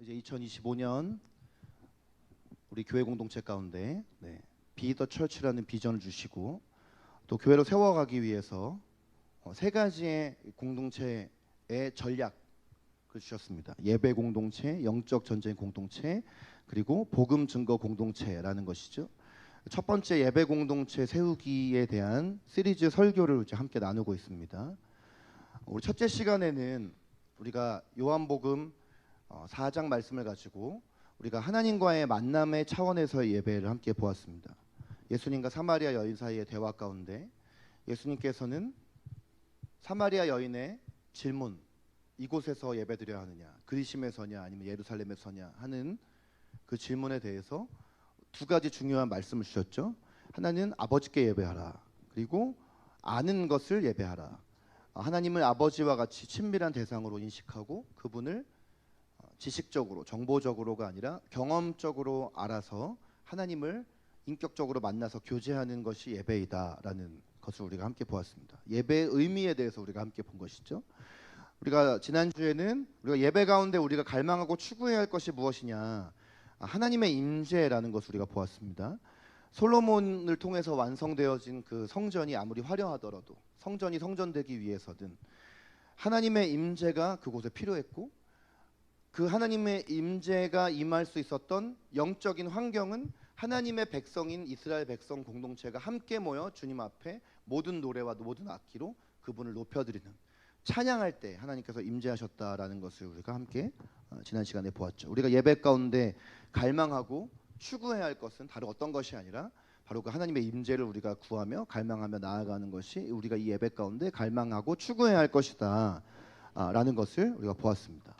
이제 2025년 우리 교회 공동체 가운데 Be the Church라는 비전을 주시고 또 교회로 세워가기 위해서 세 가지의 공동체의 전략을 주셨습니다. 예배 공동체, 영적 전쟁 공동체, 그리고 복음 증거 공동체라는 것이죠. 첫 번째 예배 공동체 세우기에 대한 시리즈 설교를 이제 함께 나누고 있습니다. 우리 첫째 시간에는 우리가 요한복음 4장 말씀을 가지고 우리가 하나님과의 만남의 차원에서의 예배를 함께 보았습니다. 예수님과 사마리아 여인 사이의 대화 가운데 예수님께서는 사마리아 여인의 질문, 이곳에서 예배드려야 하느냐, 그리심에서냐 아니면 예루살렘에서냐 하는 그 질문에 대해서 두 가지 중요한 말씀을 주셨죠. 하나는 아버지께 예배하라, 그리고 아는 것을 예배하라. 하나님을 아버지와 같이 친밀한 대상으로 인식하고 그분을 지식적으로, 정보적으로가 아니라 경험적으로 알아서 하나님을 인격적으로 만나서 교제하는 것이 예배이다라는 것을 우리가 함께 보았습니다. 예배의 의미에 대해서 우리가 함께 본 것이죠. 우리가 지난주에는 우리가 예배 가운데 우리가 갈망하고 추구해야 할 것이 무엇이냐, 하나님의 임재라는 것을 우리가 보았습니다. 솔로몬을 통해서 완성되어진 그 성전이 아무리 화려하더라도 성전이 성전되기 위해서든 하나님의 임재가 그곳에 필요했고, 그 하나님의 임재가 임할 수 있었던 영적인 환경은 하나님의 백성인 이스라엘 백성 공동체가 함께 모여 주님 앞에 모든 노래와 모든 악기로 그분을 높여드리는, 찬양할 때 하나님께서 임재하셨다라는 것을 우리가 함께 지난 시간에 보았죠. 우리가 예배 가운데 갈망하고 추구해야 할 것은 다른 어떤 것이 아니라 바로 그 하나님의 임재를 우리가 구하며 갈망하며 나아가는 것이 우리가 이 예배 가운데 갈망하고 추구해야 할 것이다 라는 것을 우리가 보았습니다.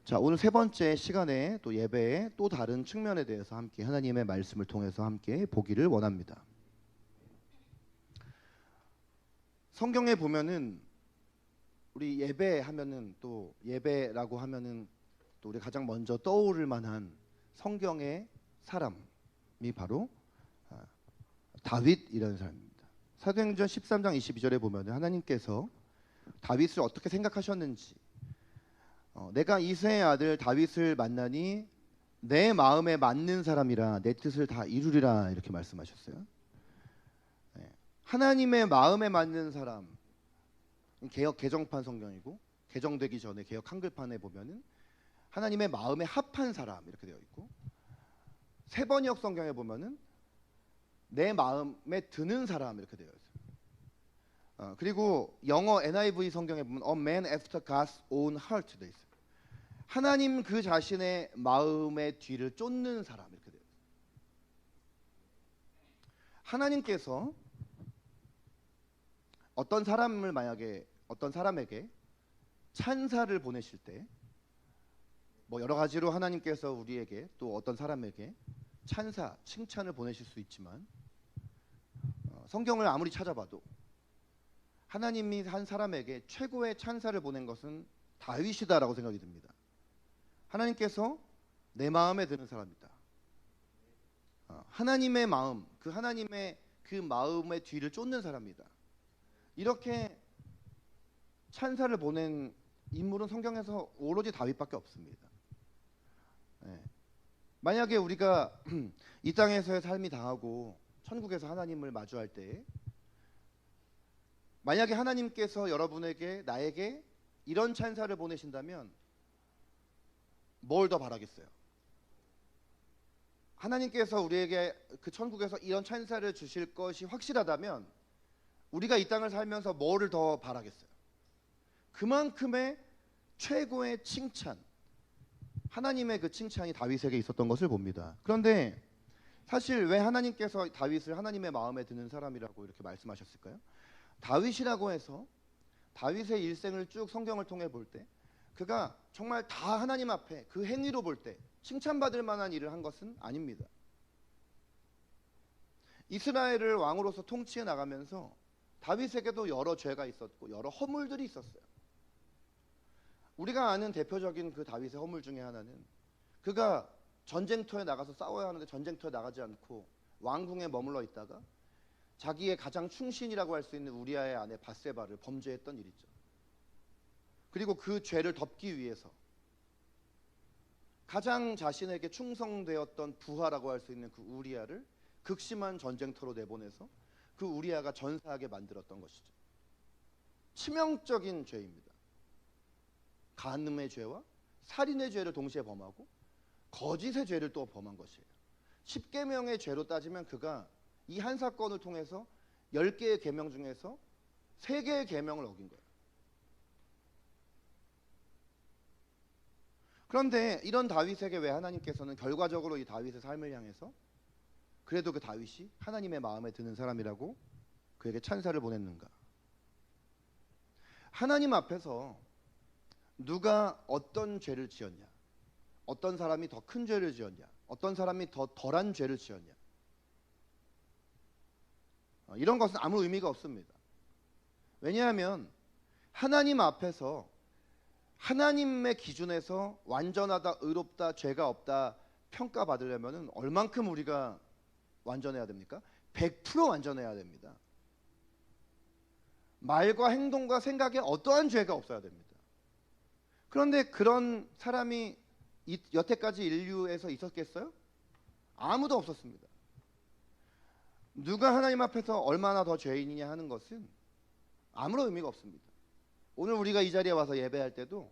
자, 오늘 세 번째 시간에 또 예배의 또 다른 측면에 대해서 함께 하나님의 말씀을 통해서 함께 보기를 원합니다. 성경에 보면은 우리 예배하면은 또 예배라고 하면은 또 우리 가장 먼저 떠오를 만한 성경의 사람이 바로 다윗이라는 사람입니다. 사도행전 13장 22절에 보면 하나님께서 다윗을 어떻게 생각하셨는지, 내가 이새의 아들 다윗을 만나니 내 마음에 맞는 사람이라 내 뜻을 다 이루리라 이렇게 말씀하셨어요. 하나님의 마음에 맞는 사람, 개역 개정판 성경이고 개정되기 전에 개역 한글판에 보면은 하나님의 마음에 합한 사람 이렇게 되어 있고, 세번역 성경에 보면은 내 마음에 드는 사람 이렇게 되어 있어요. 그리고 영어 NIV 성경에 보면 A man after God's own heart 되어 있어요. 하나님 그 자신의 마음의 뒤를 쫓는 사람 이렇게 되어 있어요. 하나님께서 어떤 사람을 만약에 어떤 사람에게 찬사를 보내실 때, 뭐 여러 가지로 하나님께서 우리에게 또 어떤 사람에게 찬사, 칭찬을 보내실 수 있지만 성경을 아무리 찾아봐도 하나님이 한 사람에게 최고의 찬사를 보낸 것은 다윗이다라고 생각이 듭니다. 하나님께서 내 마음에 드는 사람이다. 하나님의 마음, 그 하나님의 그 마음의 뒤를 쫓는 사람이다. 이렇게 찬사를 보낸 인물은 성경에서 오로지 다윗밖에 없습니다. 만약에 우리가 이 땅에서의 삶이 다하고 천국에서 하나님을 마주할 때, 만약에 하나님께서 여러분에게 나에게 이런 찬사를 보내신다면 뭘 더 바라겠어요? 하나님께서 우리에게 그 천국에서 이런 찬사를 주실 것이 확실하다면 우리가 이 땅을 살면서 뭐를 더 바라겠어요? 그만큼의 최고의 칭찬, 하나님의 그 칭찬이 다윗에게 있었던 것을 봅니다. 그런데 사실 왜 하나님께서 다윗을 하나님의 마음에 드는 사람이라고 이렇게 말씀하셨을까요? 다윗이라고 해서 다윗의 일생을 쭉 성경을 통해 볼 때 그가 정말 다 하나님 앞에 그 행위로 볼 때 칭찬받을 만한 일을 한 것은 아닙니다. 이스라엘을 왕으로서 통치해 나가면서 다윗에게도 여러 죄가 있었고 여러 허물들이 있었어요. 우리가 아는 대표적인 그 다윗의 허물 중에 하나는 그가 전쟁터에 나가서 싸워야 하는데 전쟁터에 나가지 않고 왕궁에 머물러 있다가 자기의 가장 충신이라고 할 수 있는 우리아의 아내 밧세바를 범죄했던 일이죠. 그리고 그 죄를 덮기 위해서 가장 자신에게 충성되었던 부하라고 할 수 있는 그 우리아를 극심한 전쟁터로 내보내서 그 우리아가 전사하게 만들었던 것이죠. 치명적인 죄입니다. 간음의 죄와 살인의 죄를 동시에 범하고 거짓의 죄를 또 범한 것이에요. 10계명의 죄로 따지면 그가 이 한 사건을 통해서 10개의 계명 중에서 3개의 계명을 어긴 거예요. 그런데 이런 다윗에게 왜 하나님께서는 결과적으로 이 다윗의 삶을 향해서 그래도 그 다윗이 하나님의 마음에 드는 사람이라고 그에게 찬사를 보냈는가? 하나님 앞에서 누가 어떤 죄를 지었냐, 어떤 사람이 더 큰 죄를 지었냐, 어떤 사람이 더 덜한 죄를 지었냐, 이런 것은 아무 의미가 없습니다. 왜냐하면 하나님 앞에서 하나님의 기준에서 완전하다, 의롭다, 죄가 없다 평가받으려면 얼만큼 우리가 완전해야 됩니까? 100% 완전해야 됩니다. 말과 행동과 생각에 어떠한 죄가 없어야 됩니다. 그런데 그런 사람이 여태까지 인류에서 있었겠어요? 아무도 없었습니다. 누가 하나님 앞에서 얼마나 더 죄인이냐 하는 것은 아무런 의미가 없습니다. 오늘 우리가 이 자리에 와서 예배할 때도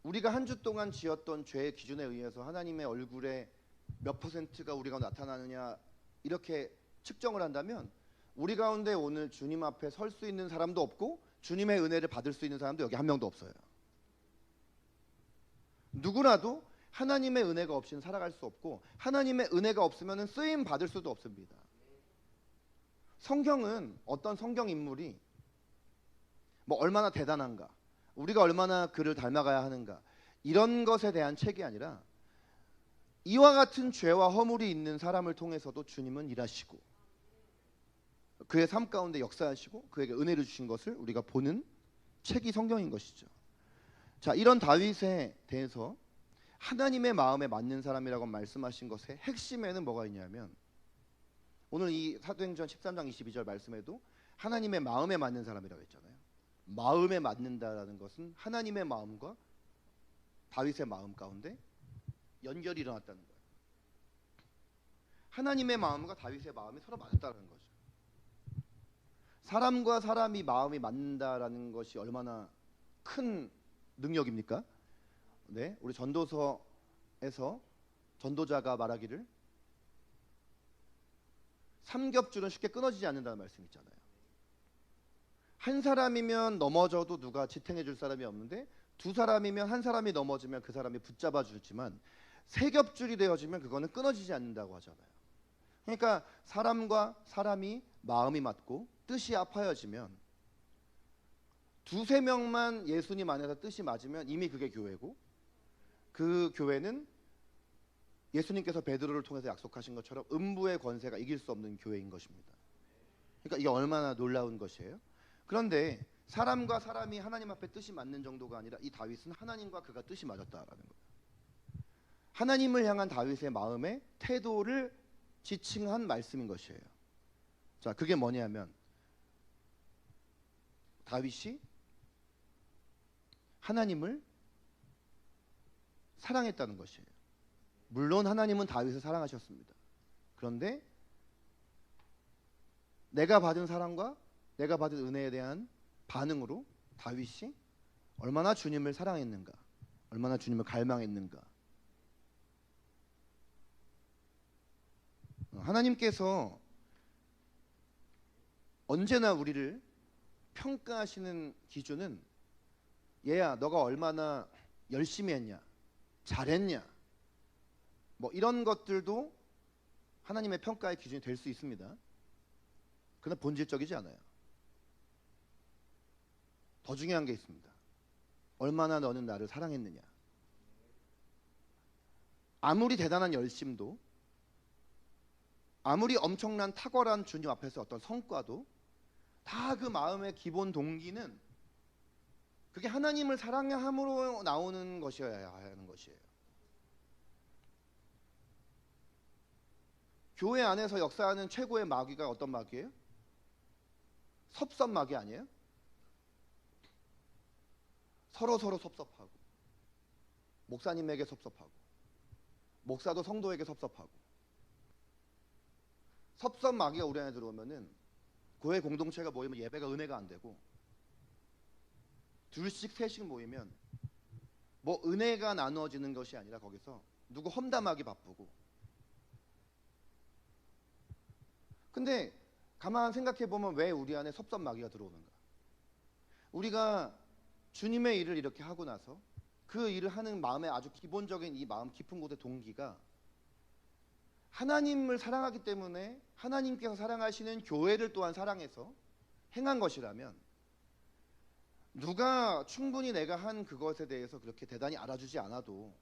우리가 한 주 동안 지었던 죄의 기준에 의해서 하나님의 얼굴에 몇 %가 우리가 나타나느냐 이렇게 측정을 한다면 우리 가운데 오늘 주님 앞에 설 수 있는 사람도 없고 주님의 은혜를 받을 수 있는 사람도 여기 한 명도 없어요. 누구라도 하나님의 은혜가 없이는 살아갈 수 없고 하나님의 은혜가 없으면 쓰임 받을 수도 없습니다. 성경은 어떤 성경 인물이 뭐 얼마나 대단한가, 우리가 얼마나 그를 닮아가야 하는가 이런 것에 대한 책이 아니라 이와 같은 죄와 허물이 있는 사람을 통해서도 주님은 일하시고 그의 삶 가운데 역사하시고 그에게 은혜를 주신 것을 우리가 보는 책이 성경인 것이죠. 자, 이런 다윗에 대해서 하나님의 마음에 맞는 사람이라고 말씀하신 것의 핵심에는 뭐가 있냐면 오늘 이 사도행전 13장 22절 말씀에도 하나님의 마음에 맞는 사람이라고 했잖아요. 마음에 맞는다라는 것은 하나님의 마음과 다윗의 마음 가운데 연결이 일어났다는 거예요. 하나님의 마음과 다윗의 마음이 서로 맞았다는 거죠. 사람과 사람이 마음이 맞는다라는 것이 얼마나 큰 능력입니까? 네, 우리 전도서에서 전도자가 말하기를 삼겹줄은 쉽게 끊어지지 않는다는 말씀이 있잖아요. 한 사람이면 넘어져도 누가 지탱해 줄 사람이 없는데 두 사람이면 한 사람이 넘어지면 그 사람이 붙잡아 주지만 세 겹줄이 되어지면 그거는 끊어지지 않는다고 하잖아요. 그러니까 사람과 사람이 마음이 맞고 뜻이 합하여지면 두세 명만 예수님 안에서 뜻이 맞으면 이미 그게 교회고 그 교회는 예수님께서 베드로를 통해서 약속하신 것처럼 음부의 권세가 이길 수 없는 교회인 것입니다. 그러니까 이게 얼마나 놀라운 것이에요. 그런데 사람과 사람이 하나님 앞에 뜻이 맞는 정도가 아니라 이 다윗은 하나님과 그가 뜻이 맞았다라는 거예요. 하나님을 향한 다윗의 마음의 태도를 지칭한 말씀인 것이에요. 자, 그게 뭐냐면 다윗이 하나님을 사랑했다는 것이에요. 물론 하나님은 다윗을 사랑하셨습니다. 그런데 내가 받은 사랑과 내가 받은 은혜에 대한 반응으로 다윗이 얼마나 주님을 사랑했는가, 얼마나 주님을 갈망했는가. 하나님께서 언제나 우리를 평가하시는 기준은 얘야 너가 얼마나 열심히 했냐, 잘했냐, 뭐 이런 것들도 하나님의 평가의 기준이 될 수 있습니다. 그러나 본질적이지 않아요. 더 중요한 게 있습니다. 얼마나 너는 나를 사랑했느냐. 아무리 대단한 열심도, 아무리 엄청난 탁월한 주님 앞에서 어떤 성과도 다 그 마음의 기본 동기는 그게 하나님을 사랑함으로 나오는 것이어야 하는 것이에요. 교회 안에서 역사하는 최고의 마귀가 어떤 마귀예요? 섭섭 마귀 아니에요? 서로 섭섭하고 목사님에게 섭섭하고, 목사도 성도에게 섭섭하고, 섭섭 마귀가 우리 안에 들어오면은 교회 공동체가 모이면 예배가 은혜가 안 되고, 둘씩 셋씩 모이면 뭐 은혜가 나누어지는 것이 아니라 거기서 누구 험담하기 바쁘고. 근데 가만 생각해 보면 왜 우리 안에 섭섭 마귀가 들어오는가? 우리가 주님의 일을 이렇게 하고 나서 그 일을 하는 마음의 아주 기본적인 이 마음 깊은 곳의 동기가 하나님을 사랑하기 때문에 하나님께서 사랑하시는 교회를 또한 사랑해서 행한 것이라면, 누가 충분히 내가 한 그것에 대해서 그렇게 대단히 알아주지 않아도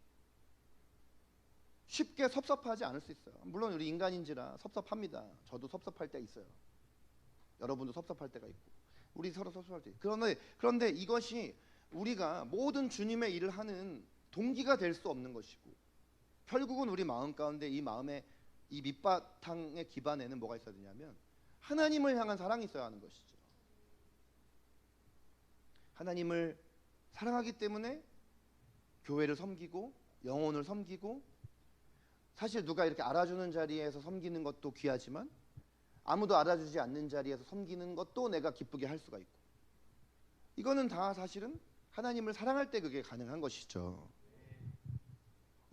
쉽게 섭섭하지 않을 수 있어요. 물론 우리 인간인지라 섭섭합니다. 저도 섭섭할 때 있어요. 여러분도 섭섭할 때가 있고, 우리 서로 섭섭할 때. 그런데 이것이 우리가 모든 주님의 일을 하는 동기가 될 수 없는 것이고, 결국은 우리 마음 가운데 이 마음의 이 밑바탕의 기반에는 뭐가 있어야 되냐면 하나님을 향한 사랑이 있어야 하는 것이죠. 하나님을 사랑하기 때문에 교회를 섬기고 영혼을 섬기고, 사실 누가 이렇게 알아주는 자리에서 섬기는 것도 귀하지만 아무도 알아주지 않는 자리에서 섬기는 것도 내가 기쁘게 할 수가 있고, 이거는 다 사실은 하나님을 사랑할 때 그게 가능한 것이죠.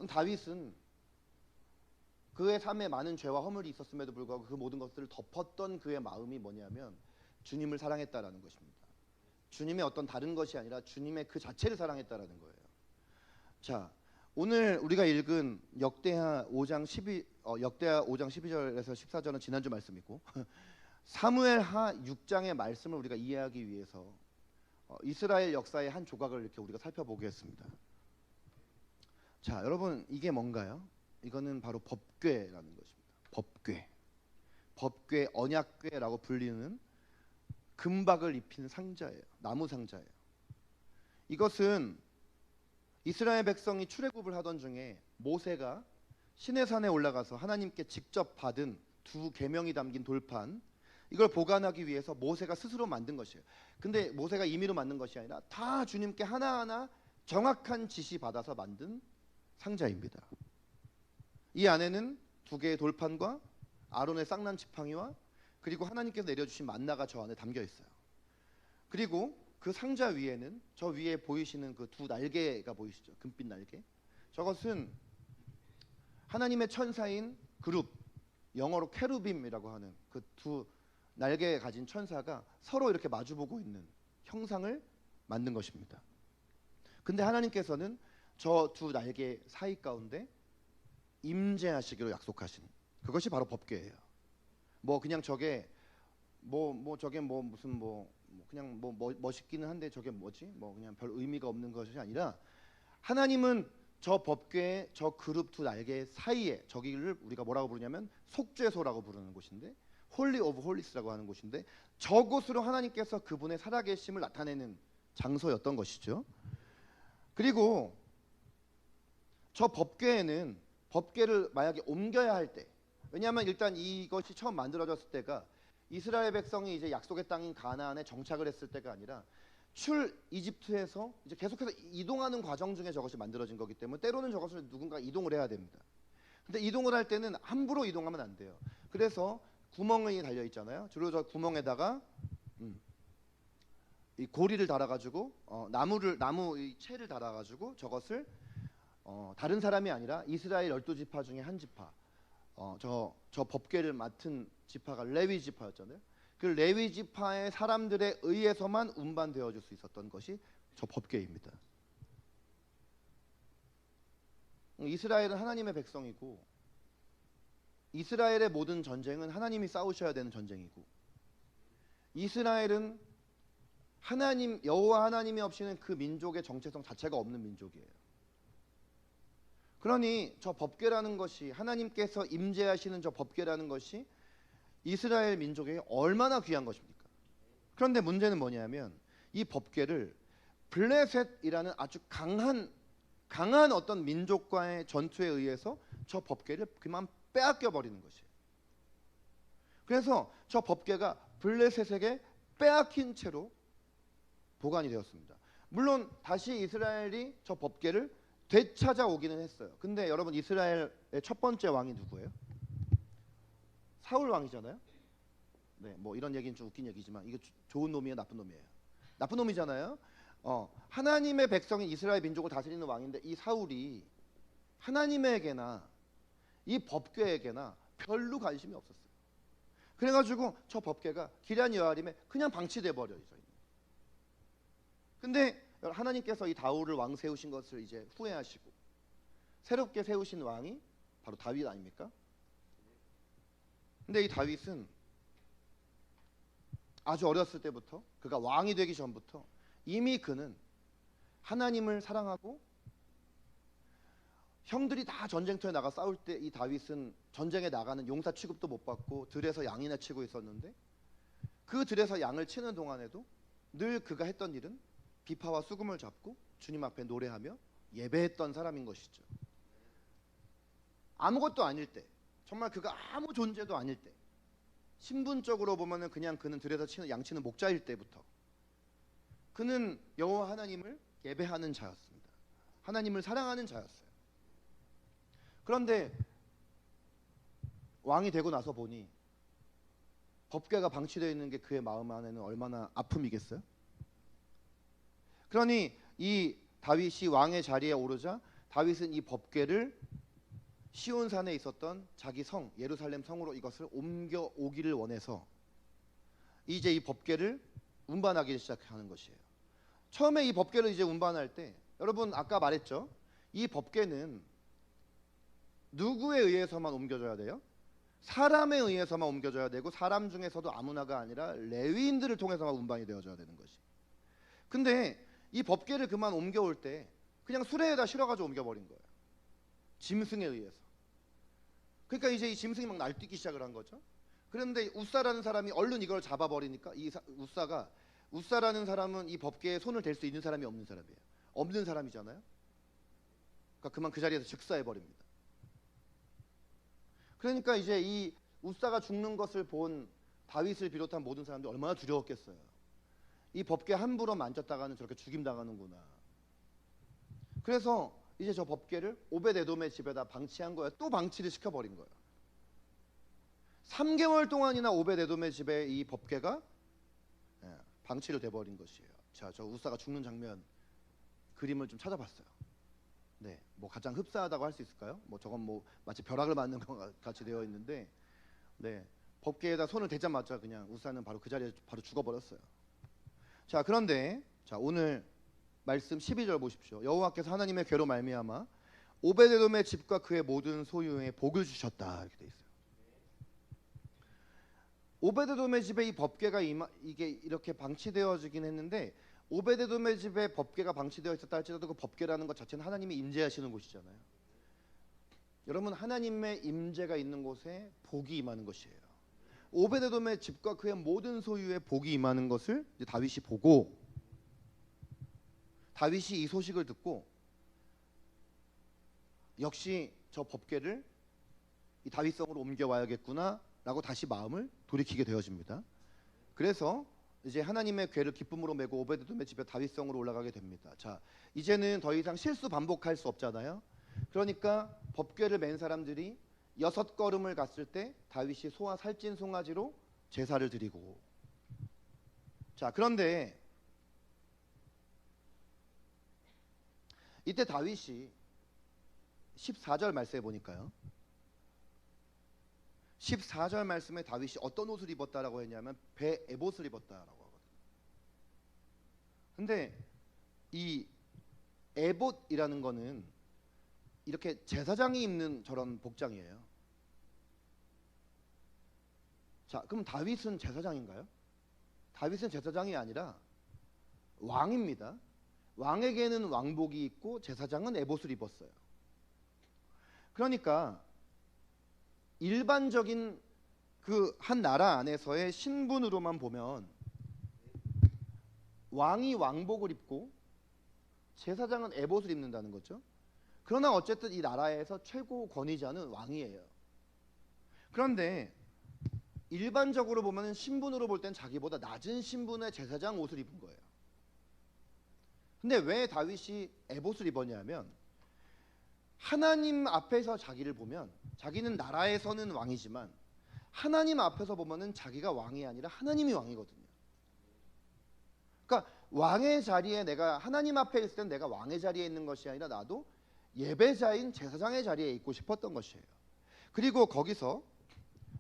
다윗은 그의 삶에 많은 죄와 허물이 있었음에도 불구하고 그 모든 것들을 덮었던 그의 마음이 뭐냐면 주님을 사랑했다라는 것입니다. 주님의 어떤 다른 것이 아니라 주님의 그 자체를 사랑했다라는 거예요. 자, 오늘 우리가 읽은 역대하 5장 12절에서 14절은 지난주 말씀이고, 사무엘하 6장의 말씀을 우리가 이해하기 위해서 이스라엘 역사의 한 조각을 이렇게 우리가 살펴보겠습니다. 자, 여러분, 이게 뭔가요? 이거는 바로 법궤라는 것입니다. 법궤, 언약궤라고 불리는 금박을 입힌 상자예요. 나무 상자예요. 이것은 이스라엘 백성이 출애굽을 하던 중에 모세가 시내산에 올라가서 하나님께 직접 받은 두 계명이 담긴 돌판, 이걸 보관하기 위해서 모세가 스스로 만든 것이에요. 근데 모세가 임의로 만든 것이 아니라 다 주님께 하나하나 정확한 지시 받아서 만든 상자입니다. 이 안에는 두 개의 돌판과 아론의 쌍난 지팡이와 그리고 하나님께서 내려주신 만나가 저 안에 담겨 있어요. 그리고 그 상자 위에는 저 위에 보이시는 그 두 날개가 보이시죠? 금빛 날개. 저것은 하나님의 천사인 그룹, 영어로 케루빔이라고 하는 그 두 날개 가진 천사가 서로 이렇게 마주보고 있는 형상을 만든 것입니다. 근데 하나님께서는 저 두 날개 사이 가운데 임재하시기로 약속하신, 그것이 바로 법궤예요. 뭐 그냥 저게 저게 무슨 그냥 멋있기는 한데 저게 뭐지? 그냥 별 의미가 없는 것이 아니라, 하나님은 저 법궤의 저 그룹 두 날개 사이에, 저기를 우리가 뭐라고 부르냐면 속죄소라고 부르는 곳인데, 홀리 오브 홀리스라고 하는 곳인데, 저곳으로 하나님께서 그분의 살아계심을 나타내는 장소였던 것이죠. 그리고 저 법궤에는, 법궤를 만약에 옮겨야 할 때, 왜냐하면 일단 이것이 처음 만들어졌을 때가 이스라엘 백성이 이제 약속의 땅인 가나안에 정착을 했을 때가 아니라 출 이집트에서 이제 계속해서 이동하는 과정 중에 저것이 만들어진 거기 때문에 때로는 저것을 누군가 이동을 해야 됩니다. 근데 이동을 할 때는 함부로 이동하면 안 돼요. 그래서 구멍이 달려 있잖아요. 주로 저 구멍에다가 이 고리를 달아가지고 나무 이 채를 달아가지고 저것을 다른 사람이 아니라 이스라엘 12지파 중에 한 지파, 저 법궤를 맡은 지파가 레위 지파였잖아요. 그 레위 지파의 사람들에 의해서만 운반되어질 수 있었던 것이 저 법궤입니다. 이스라엘은 하나님의 백성이고, 이스라엘의 모든 전쟁은 하나님이 싸우셔야 되는 전쟁이고, 이스라엘은 여호와 하나님이 없이는 그 민족의 정체성 자체가 없는 민족이에요. 그러니 저 법궤라는 것이, 하나님께서 임재하시는 저 법궤라는 것이 이스라엘 민족에게 얼마나 귀한 것입니까? 그런데 문제는 뭐냐면 이 법궤를 블레셋이라는 아주 강한 어떤 민족과의 전투에 의해서 저 법궤를 그만 빼앗겨 버리는 것이에요. 그래서 저 법궤가 블레셋에게 빼앗긴 채로 보관이 되었습니다. 물론 다시 이스라엘이 저 법궤를 되찾아오기는 했어요. 근데 여러분 이스라엘의 첫 번째 왕이 누구예요? 사울 왕이잖아요. 네, 뭐 이런 얘기는 좀 웃긴 얘기지만 이게 좋은 놈이에요, 나쁜 놈이에요? 나쁜 놈이잖아요. 하나님의 백성인 이스라엘 민족을 다스리는 왕인데 이 사울이 하나님에게나 이 법궤에게나 별로 관심이 없었어요. 그래가지고 저 법궤가 기럇 여아림에 그냥 방치돼 버려요. 근데 하나님께서 이 다윗을 왕 세우신 것을 이제 후회하시고 새롭게 세우신 왕이 바로 다윗 아닙니까? 근데 이 다윗은 아주 어렸을 때부터, 그가 왕이 되기 전부터 이미 그는 하나님을 사랑하고, 형들이 다 전쟁터에 나가 싸울 때 이 다윗은 전쟁에 나가는 용사 취급도 못 받고 들에서 양이나 치고 있었는데, 그 들에서 양을 치는 동안에도 늘 그가 했던 일은 비파와 수금을 잡고 주님 앞에 노래하며 예배했던 사람인 것이죠. 아무것도 아닐 때, 정말 그가 아무 존재도 아닐 때, 신분적으로 보면은 그냥 그는 들에서 치는 양치는 목자일 때부터 그는 여호와 하나님을 예배하는 자였습니다. 하나님을 사랑하는 자였어요. 그런데 왕이 되고 나서 보니 법궤가 방치되어 있는 게 그의 마음 안에는 얼마나 아픔이겠어요? 그러니 이 다윗이 왕의 자리에 오르자 다윗은 이 법궤를 시온산에 있었던 자기 성 예루살렘 성으로 이것을 옮겨 오기를 원해서 이제 이 법궤를 운반하기 시작하는 것이에요. 처음에 이 법궤를 이제 운반할 때, 여러분 아까 말했죠? 이 법궤는 누구에 의해서만 옮겨져야 돼요? 사람에 의해서만 옮겨져야 되고, 사람 중에서도 아무나가 아니라 레위인들을 통해서만 운반이 되어져야 되는 것이. 근데 이 법궤를 그만 옮겨올 때 그냥 수레에다 실어가지고 옮겨버린 거예요. 짐승에 의해서. 그러니까 이제 이 짐승이 막 날뛰기 시작을 한 거죠. 그런데 우사라는 사람이 얼른 이걸 잡아버리니까 우사라는 사람은 이 법궤에 손을 댈 수 있는 사람이 없는 사람이에요. 없는 사람이잖아요. 그러니까 그만 그 자리에서 즉사해버립니다. 그러니까 이제 이 우사가 죽는 것을 본 다윗을 비롯한 모든 사람들이 얼마나 두려웠겠어요. 이 법궤 함부로 만졌다가는 저렇게 죽임당하는구나. 그래서 이제 저 법궤를 오벳에돔의 집에다 방치한 거예요. 또 방치를 시켜버린 거예요. 3개월 동안이나 오벳에돔의 집에 이 법궤가 방치를 돼버린 것이에요. 자, 저 우사가 죽는 장면 그림을 좀 찾아봤어요. 네, 뭐 가장 흡사하다고 할 수 있을까요? 뭐 저건 뭐 마치 벼락을 맞는 것 같이 되어 있는데, 네, 법궤에다 손을 대자마자 그냥 우사는 바로 그 자리에 바로 죽어버렸어요. 자, 그런데 자 오늘 말씀 12절 보십시오. 여호와께서 하나님의 괴로 말미암아 오벳에돔의 집과 그의 모든 소유에 복을 주셨다, 이렇게 돼 있어요. 오벳에돔의 집에 이 법궤가 이게 이렇게 방치되어지긴 했는데, 오벳에돔의 집에 법궤가 방치되어 있었다 할지라도 그 법궤라는 것 자체는 하나님이 임재하시는 곳이잖아요. 여러분, 하나님의 임재가 있는 곳에 복이 임하는 것이에요. 오벳에돔의 집과 그의 모든 소유에 복이 임하는 것을 이제 다윗이 보고, 다윗이 이 소식을 듣고 역시 저 법궤를 이 다윗성으로 옮겨와야겠구나 라고 다시 마음을 돌이키게 되어집니다. 그래서 이제 하나님의 궤를 기쁨으로 메고 오벳에돔의 집에 다윗성으로 올라가게 됩니다. 자, 이제는 더 이상 실수 반복할 수 없잖아요. 그러니까 법궤를 맨 사람들이 6걸음을 갔을 때 다윗이 소와 살찐 송아지로 제사를 드리고, 자, 그런데 이때 다윗이 14절 말씀해 보니까요, 14절 말씀에 다윗이 어떤 옷을 입었다라고 했냐면 배 에봇을 입었다라고 하거든요. 근데 이 에봇이라는 거는 이렇게 제사장이 입는 저런 복장이에요. 자, 그럼 다윗은 제사장인가요? 다윗은 제사장이 아니라 왕입니다. 왕에게는 왕복이 있고 제사장은 에봇을 입었어요. 그러니까 일반적인 그 한 나라 안에서의 신분으로만 보면 왕이 왕복을 입고 제사장은 에봇을 입는다는 거죠. 그러나 어쨌든 이 나라에서 최고 권위자는 왕이에요. 그런데 일반적으로 보면 신분으로 볼 땐 자기보다 낮은 신분의 제사장 옷을 입은 거예요. 근데 왜 다윗이 에봇을 입었냐면 하나님 앞에서 자기를 보면 자기는 나라에서는 왕이지만 하나님 앞에서 보면은 자기가 왕이 아니라 하나님이 왕이거든요. 그러니까 왕의 자리에 내가 하나님 앞에 있을 땐 내가 왕의 자리에 있는 것이 아니라 나도 예배자인 제사장의 자리에 있고 싶었던 것이에요. 그리고 거기서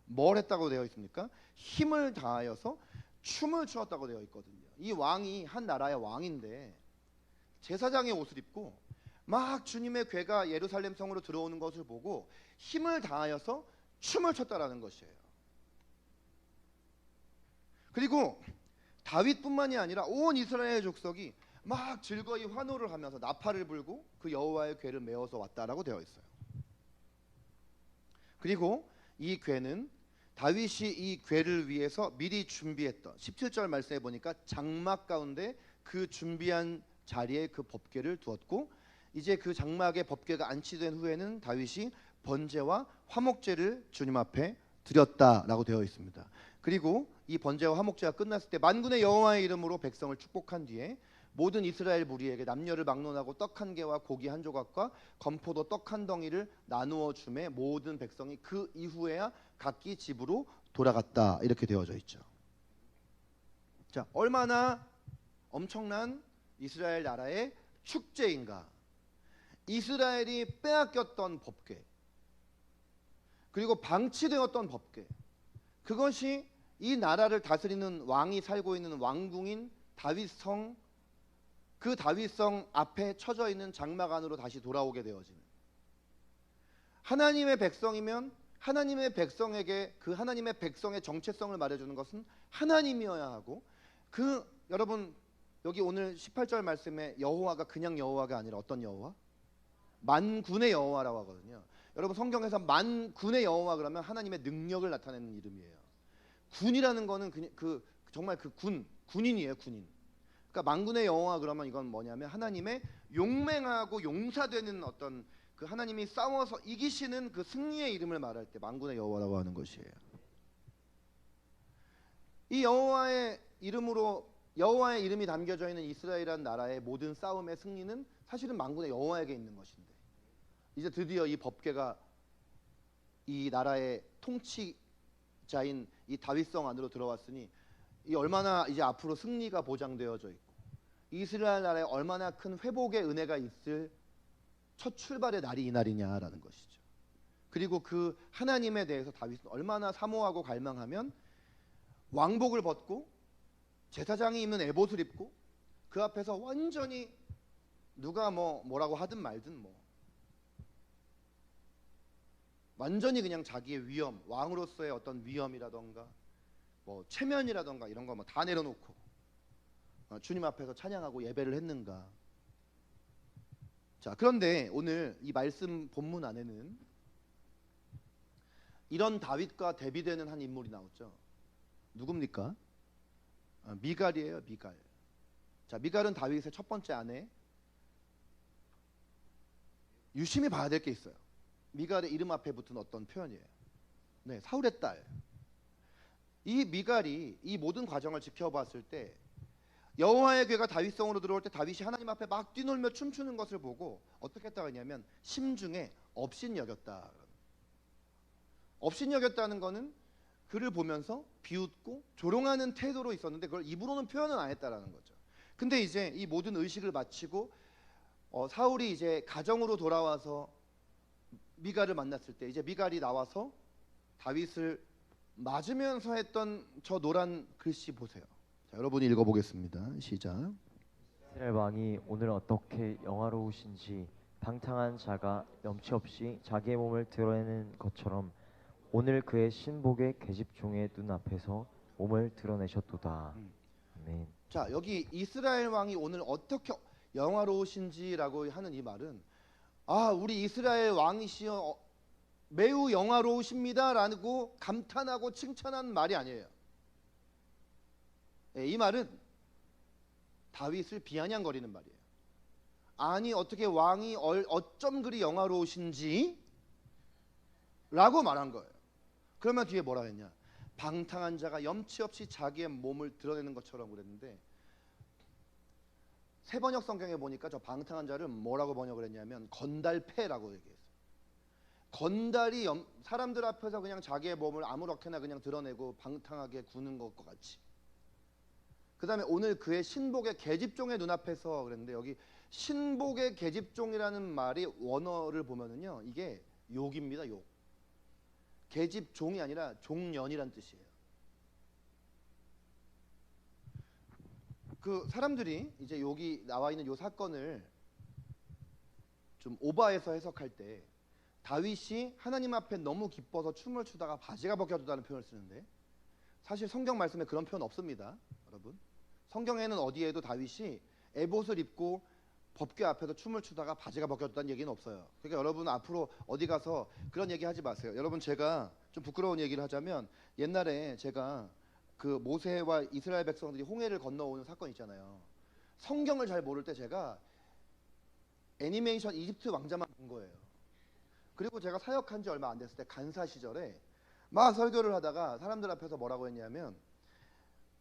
뭘 했다고 되어 있습니까? 힘을 다하여서 춤을 추었다고 되어 있거든요. 이 왕이 한 나라의 왕인데 제사장의 옷을 입고 막 주님의 궤가 예루살렘 성으로 들어오는 것을 보고 힘을 다하여서 춤을 췄다라는 것이에요. 그리고 다윗뿐만이 아니라 온 이스라엘 족속이 막 즐거이 환호를 하면서 나팔을 불고 그 여호와의 궤를 메어서 왔다라고 되어 있어요. 그리고 이 궤는 다윗이 이 궤를 위해서 미리 준비했던 17절 말씀에 보니까 장막 가운데 그 준비한 자리에 그 법궤를 두었고 이제 그 장막에 법궤가 안치된 후에는 다윗이 번제와 화목제를 주님 앞에 드렸다라고 되어 있습니다. 그리고 이 번제와 화목제가 끝났을 때 만군의 여호와의 이름으로 백성을 축복한 뒤에 모든 이스라엘 무리에게 남녀를 막론하고 떡 한 개와 고기 한 조각과 건포도 떡 한 덩이를 나누어 주매 모든 백성이 그 이후에야 각기 집으로 돌아갔다 이렇게 되어져 있죠. 자, 얼마나 엄청난 이스라엘 나라의 축제인가. 이스라엘이 빼앗겼던 법궤 그리고 방치되었던 법궤, 그것이 이 나라를 다스리는 왕이 살고 있는 왕궁인 다윗성, 그 다윗성 앞에 쳐져 있는 장막 안으로 다시 돌아오게 되어지는, 하나님의 백성이면 하나님의 백성에게 그 하나님의 백성의 정체성을 말해주는 것은 하나님이어야 하고, 그 여러분 여기 오늘 18절 말씀에 여호와가 그냥 여호와가 아니라 어떤 여호와? 만군의 여호와라고 하거든요. 여러분 성경에서 만군의 여호와 그러면 하나님의 능력을 나타내는 이름이에요. 군이라는 거는 정말 그 군인이에요, 군인. 그러니까 만군의 여호와 그러면 이건 뭐냐면 하나님의 용맹하고 용사되는 어떤 그 하나님이 싸워서 이기시는 그 승리의 이름을 말할 때 만군의 여호와라고 하는 것이에요. 이 여호와의 이름이 담겨져 있는 이스라엘이라는 나라의 모든 싸움의 승리는 사실은 만군의 여호와에게 있는 것인데, 이제 드디어 이 법궤가 이 나라의 통치자인 이 다윗성 안으로 들어왔으니 이 얼마나 이제 앞으로 승리가 보장되어져 있고 이스라엘 나라에 얼마나 큰 회복의 은혜가 있을 첫 출발의 날이 이 날이냐라는 것이죠. 그리고 그 하나님에 대해서 다윗은 얼마나 사모하고 갈망하면 왕복을 벗고 제사장이 입는 에봇을 입고 그 앞에서 완전히 누가 뭐라고 하든 말든 완전히 그냥 자기의 위엄, 왕으로서의 어떤 위엄이라던가 체면이라던가 이런 거 다 내려놓고 주님 앞에서 찬양하고 예배를 했는가. 자, 그런데 오늘 이 말씀 본문 안에는 이런 다윗과 대비되는 한 인물이 나오죠. 누굽니까? 미갈이에요, 미갈. 자, 미갈은 다윗의 첫 번째 아내. 유심히 봐야 될 게 있어요. 미갈의 이름 앞에 붙은 어떤 표현이에요. 네, 사울의 딸. 이 미갈이 이 모든 과정을 지켜봤을 때 여호와의 궤가 다윗성으로 들어올 때 다윗이 하나님 앞에 막 뛰놀며 춤추는 것을 보고 어떻게 했다고 했냐면 심중에 업신여겼다. 업신여겼다는 거는 그를 보면서 비웃고 조롱하는 태도로 있었는데 그걸 입으로는 표현은 안 했다라는 거죠. 근데 이제 이 모든 의식을 마치고 사울이 이제 가정으로 돌아와서 미갈을 만났을 때 이제 미갈이 나와서 다윗을 맞으면서 했던 저 노란 글씨 보세요. 자, 여러분이 읽어보겠습니다. 시작. 이스라엘 왕이 오늘 어떻게 영화로우신지 방탕한 자가 염치 없이 자기의 몸을 드러내는 것처럼 오늘 그의 신복의 계집종의 눈앞에서 몸을 드러내셨도다. 아멘. 자, 여기 이스라엘 왕이 오늘 어떻게 영화로우신지라고 하는 이 말은 우리 이스라엘 왕이시여 매우 영화로우십니다라고 감탄하고 칭찬한 말이 아니에요. 이 말은 다윗을 비아냥거리는 말이에요. 아니 어떻게 왕이 어쩜 그리 영화로우신지 라고 말한 거예요. 그러면 뒤에 뭐라 했냐? 방탕한 자가 염치 없이 자기의 몸을 드러내는 것처럼 그랬는데 새번역 성경에 보니까 저 방탕한 자를 뭐라고 번역을 했냐면 건달패라고 얘기했어요. 건달이 사람들 앞에서 그냥 자기의 몸을 아무렇게나 그냥 드러내고 방탕하게 구는 것과 같이. 그 다음에 오늘 그의 신복의 계집종의 눈앞에서 그랬는데, 여기 신복의 계집종이라는 말이 원어를 보면은요, 이게 욕입니다. 욕. 계집종이 아니라 종년이란 뜻이에요. 그 사람들이 이제 여기 나와 있는 요 사건을 좀 오버해서 해석할 때, 다윗이 하나님 앞에 너무 기뻐서 춤을 추다가 바지가 벗겨졌다는 표현을 쓰는데, 사실 성경 말씀에 그런 표현 없습니다. 여러분, 성경에는 어디에도 다윗이 에봇을 입고 법궤 앞에서 춤을 추다가 바지가 벗겨졌다는 얘기는 없어요. 그러니까 여러분 앞으로 어디 가서 그런 얘기 하지 마세요. 여러분, 제가 좀 부끄러운 얘기를 하자면, 옛날에 제가 그 모세와 이스라엘 백성들이 홍해를 건너오는 사건 있잖아요. 성경을 잘 모를 때 제가 애니메이션 이집트 왕자만 본 거예요. 그리고 제가 사역한 지 얼마 안 됐을 때 간사 시절에 막 설교를 하다가 사람들 앞에서 뭐라고 했냐면,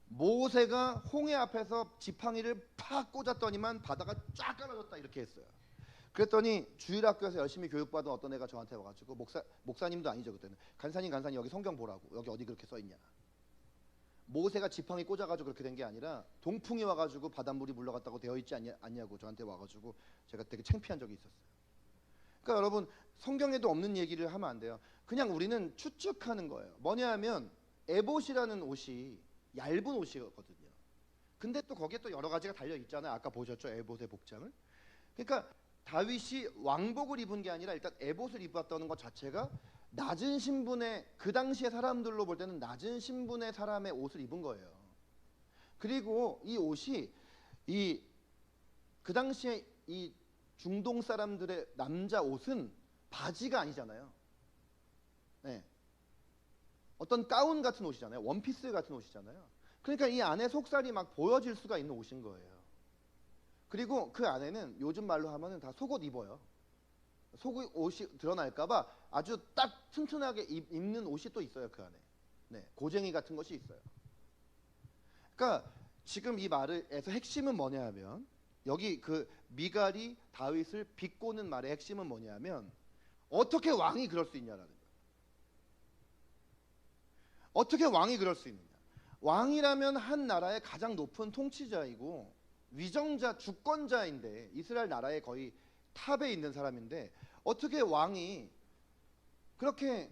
모세가 홍해 앞에서 지팡이를 팍 꽂았더니만 바다가 쫙 깔아졌다, 이렇게 했어요. 그랬더니 주일학교에서 열심히 교육받은 어떤 애가 저한테 와가지고, 목사님도 아니죠 그때는, 간사님 여기 성경 보라고, 여기 어디 그렇게 써있냐. 모세가 지팡이 꽂아가지고 그렇게 된 게 아니라 동풍이 와가지고 바닷물이 물러갔다고 되어 있지 않냐고 저한테 와가지고 제가 되게 창피한 적이 있었어요. 그러니까 여러분, 성경에도 없는 얘기를 하면 안 돼요. 그냥 우리는 추측하는 거예요. 뭐냐 하면 에봇이라는 옷이 얇은 옷이거든요. 근데 또 거기에 또 여러 가지가 달려 있잖아요. 아까 보셨죠, 에봇의 복장을. 그러니까 다윗이 왕복을 입은 게 아니라 일단 에봇을 입었다는 것 자체가 낮은 신분의, 그 당시의 사람들로 볼 때는 낮은 신분의 사람의 옷을 입은 거예요. 그리고 이 옷이 그 당시에 이 중동 사람들의 남자 옷은 바지가 아니잖아요. 네. 어떤 가운 같은 옷이잖아요. 원피스 같은 옷이잖아요. 그러니까 이 안에 속살이 막 보여질 수가 있는 옷인 거예요. 그리고 그 안에는 요즘 말로 하면은 다 속옷 입어요. 속옷이 드러날까봐 아주 딱 튼튼하게 입는 옷이 또 있어요, 그 안에. 네, 고쟁이 같은 것이 있어요. 그러니까 지금 이 말에서 핵심은 뭐냐면, 여기 그 미갈이 다윗을 비꼬는 말의 핵심은 뭐냐면, 어떻게 왕이 그럴 수 있냐라는 거예요. 어떻게 왕이 그럴 수 있느냐. 왕이라면 한 나라의 가장 높은 통치자이고 위정자, 주권자인데, 이스라엘 나라의 거의 탑에 있는 사람인데, 어떻게 왕이 그렇게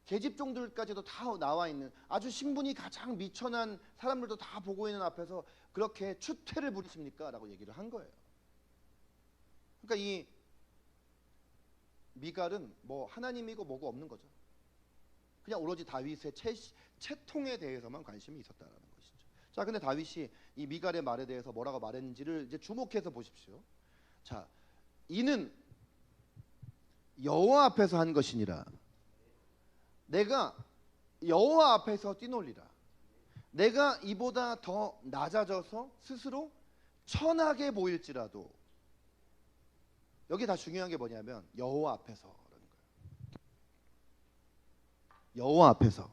계집종들까지도 다 나와 있는 아주 신분이 가장 미천한 사람들도 다 보고 있는 앞에서 그렇게 추태를 부리십니까? 라고 얘기를 한 거예요. 그러니까 이 미갈은 뭐 하나님이고 뭐고 없는 거죠. 그냥 오로지 다윗의 채통에 대해서만 관심이 있었다라는 것이죠. 자, 근데 다윗이 이 미갈의 말에 대해서 뭐라고 말했는지를 이제 주목해서 보십시오. 자, 이는 여호와 앞에서 한 것이니라. 내가 여호와 앞에서 뛰놀리라. 내가 이보다 더 낮아져서 스스로 천하게 보일지라도. 여기 다 중요한 게 뭐냐면 여호와 앞에서라는 거예요. 여호와 앞에서.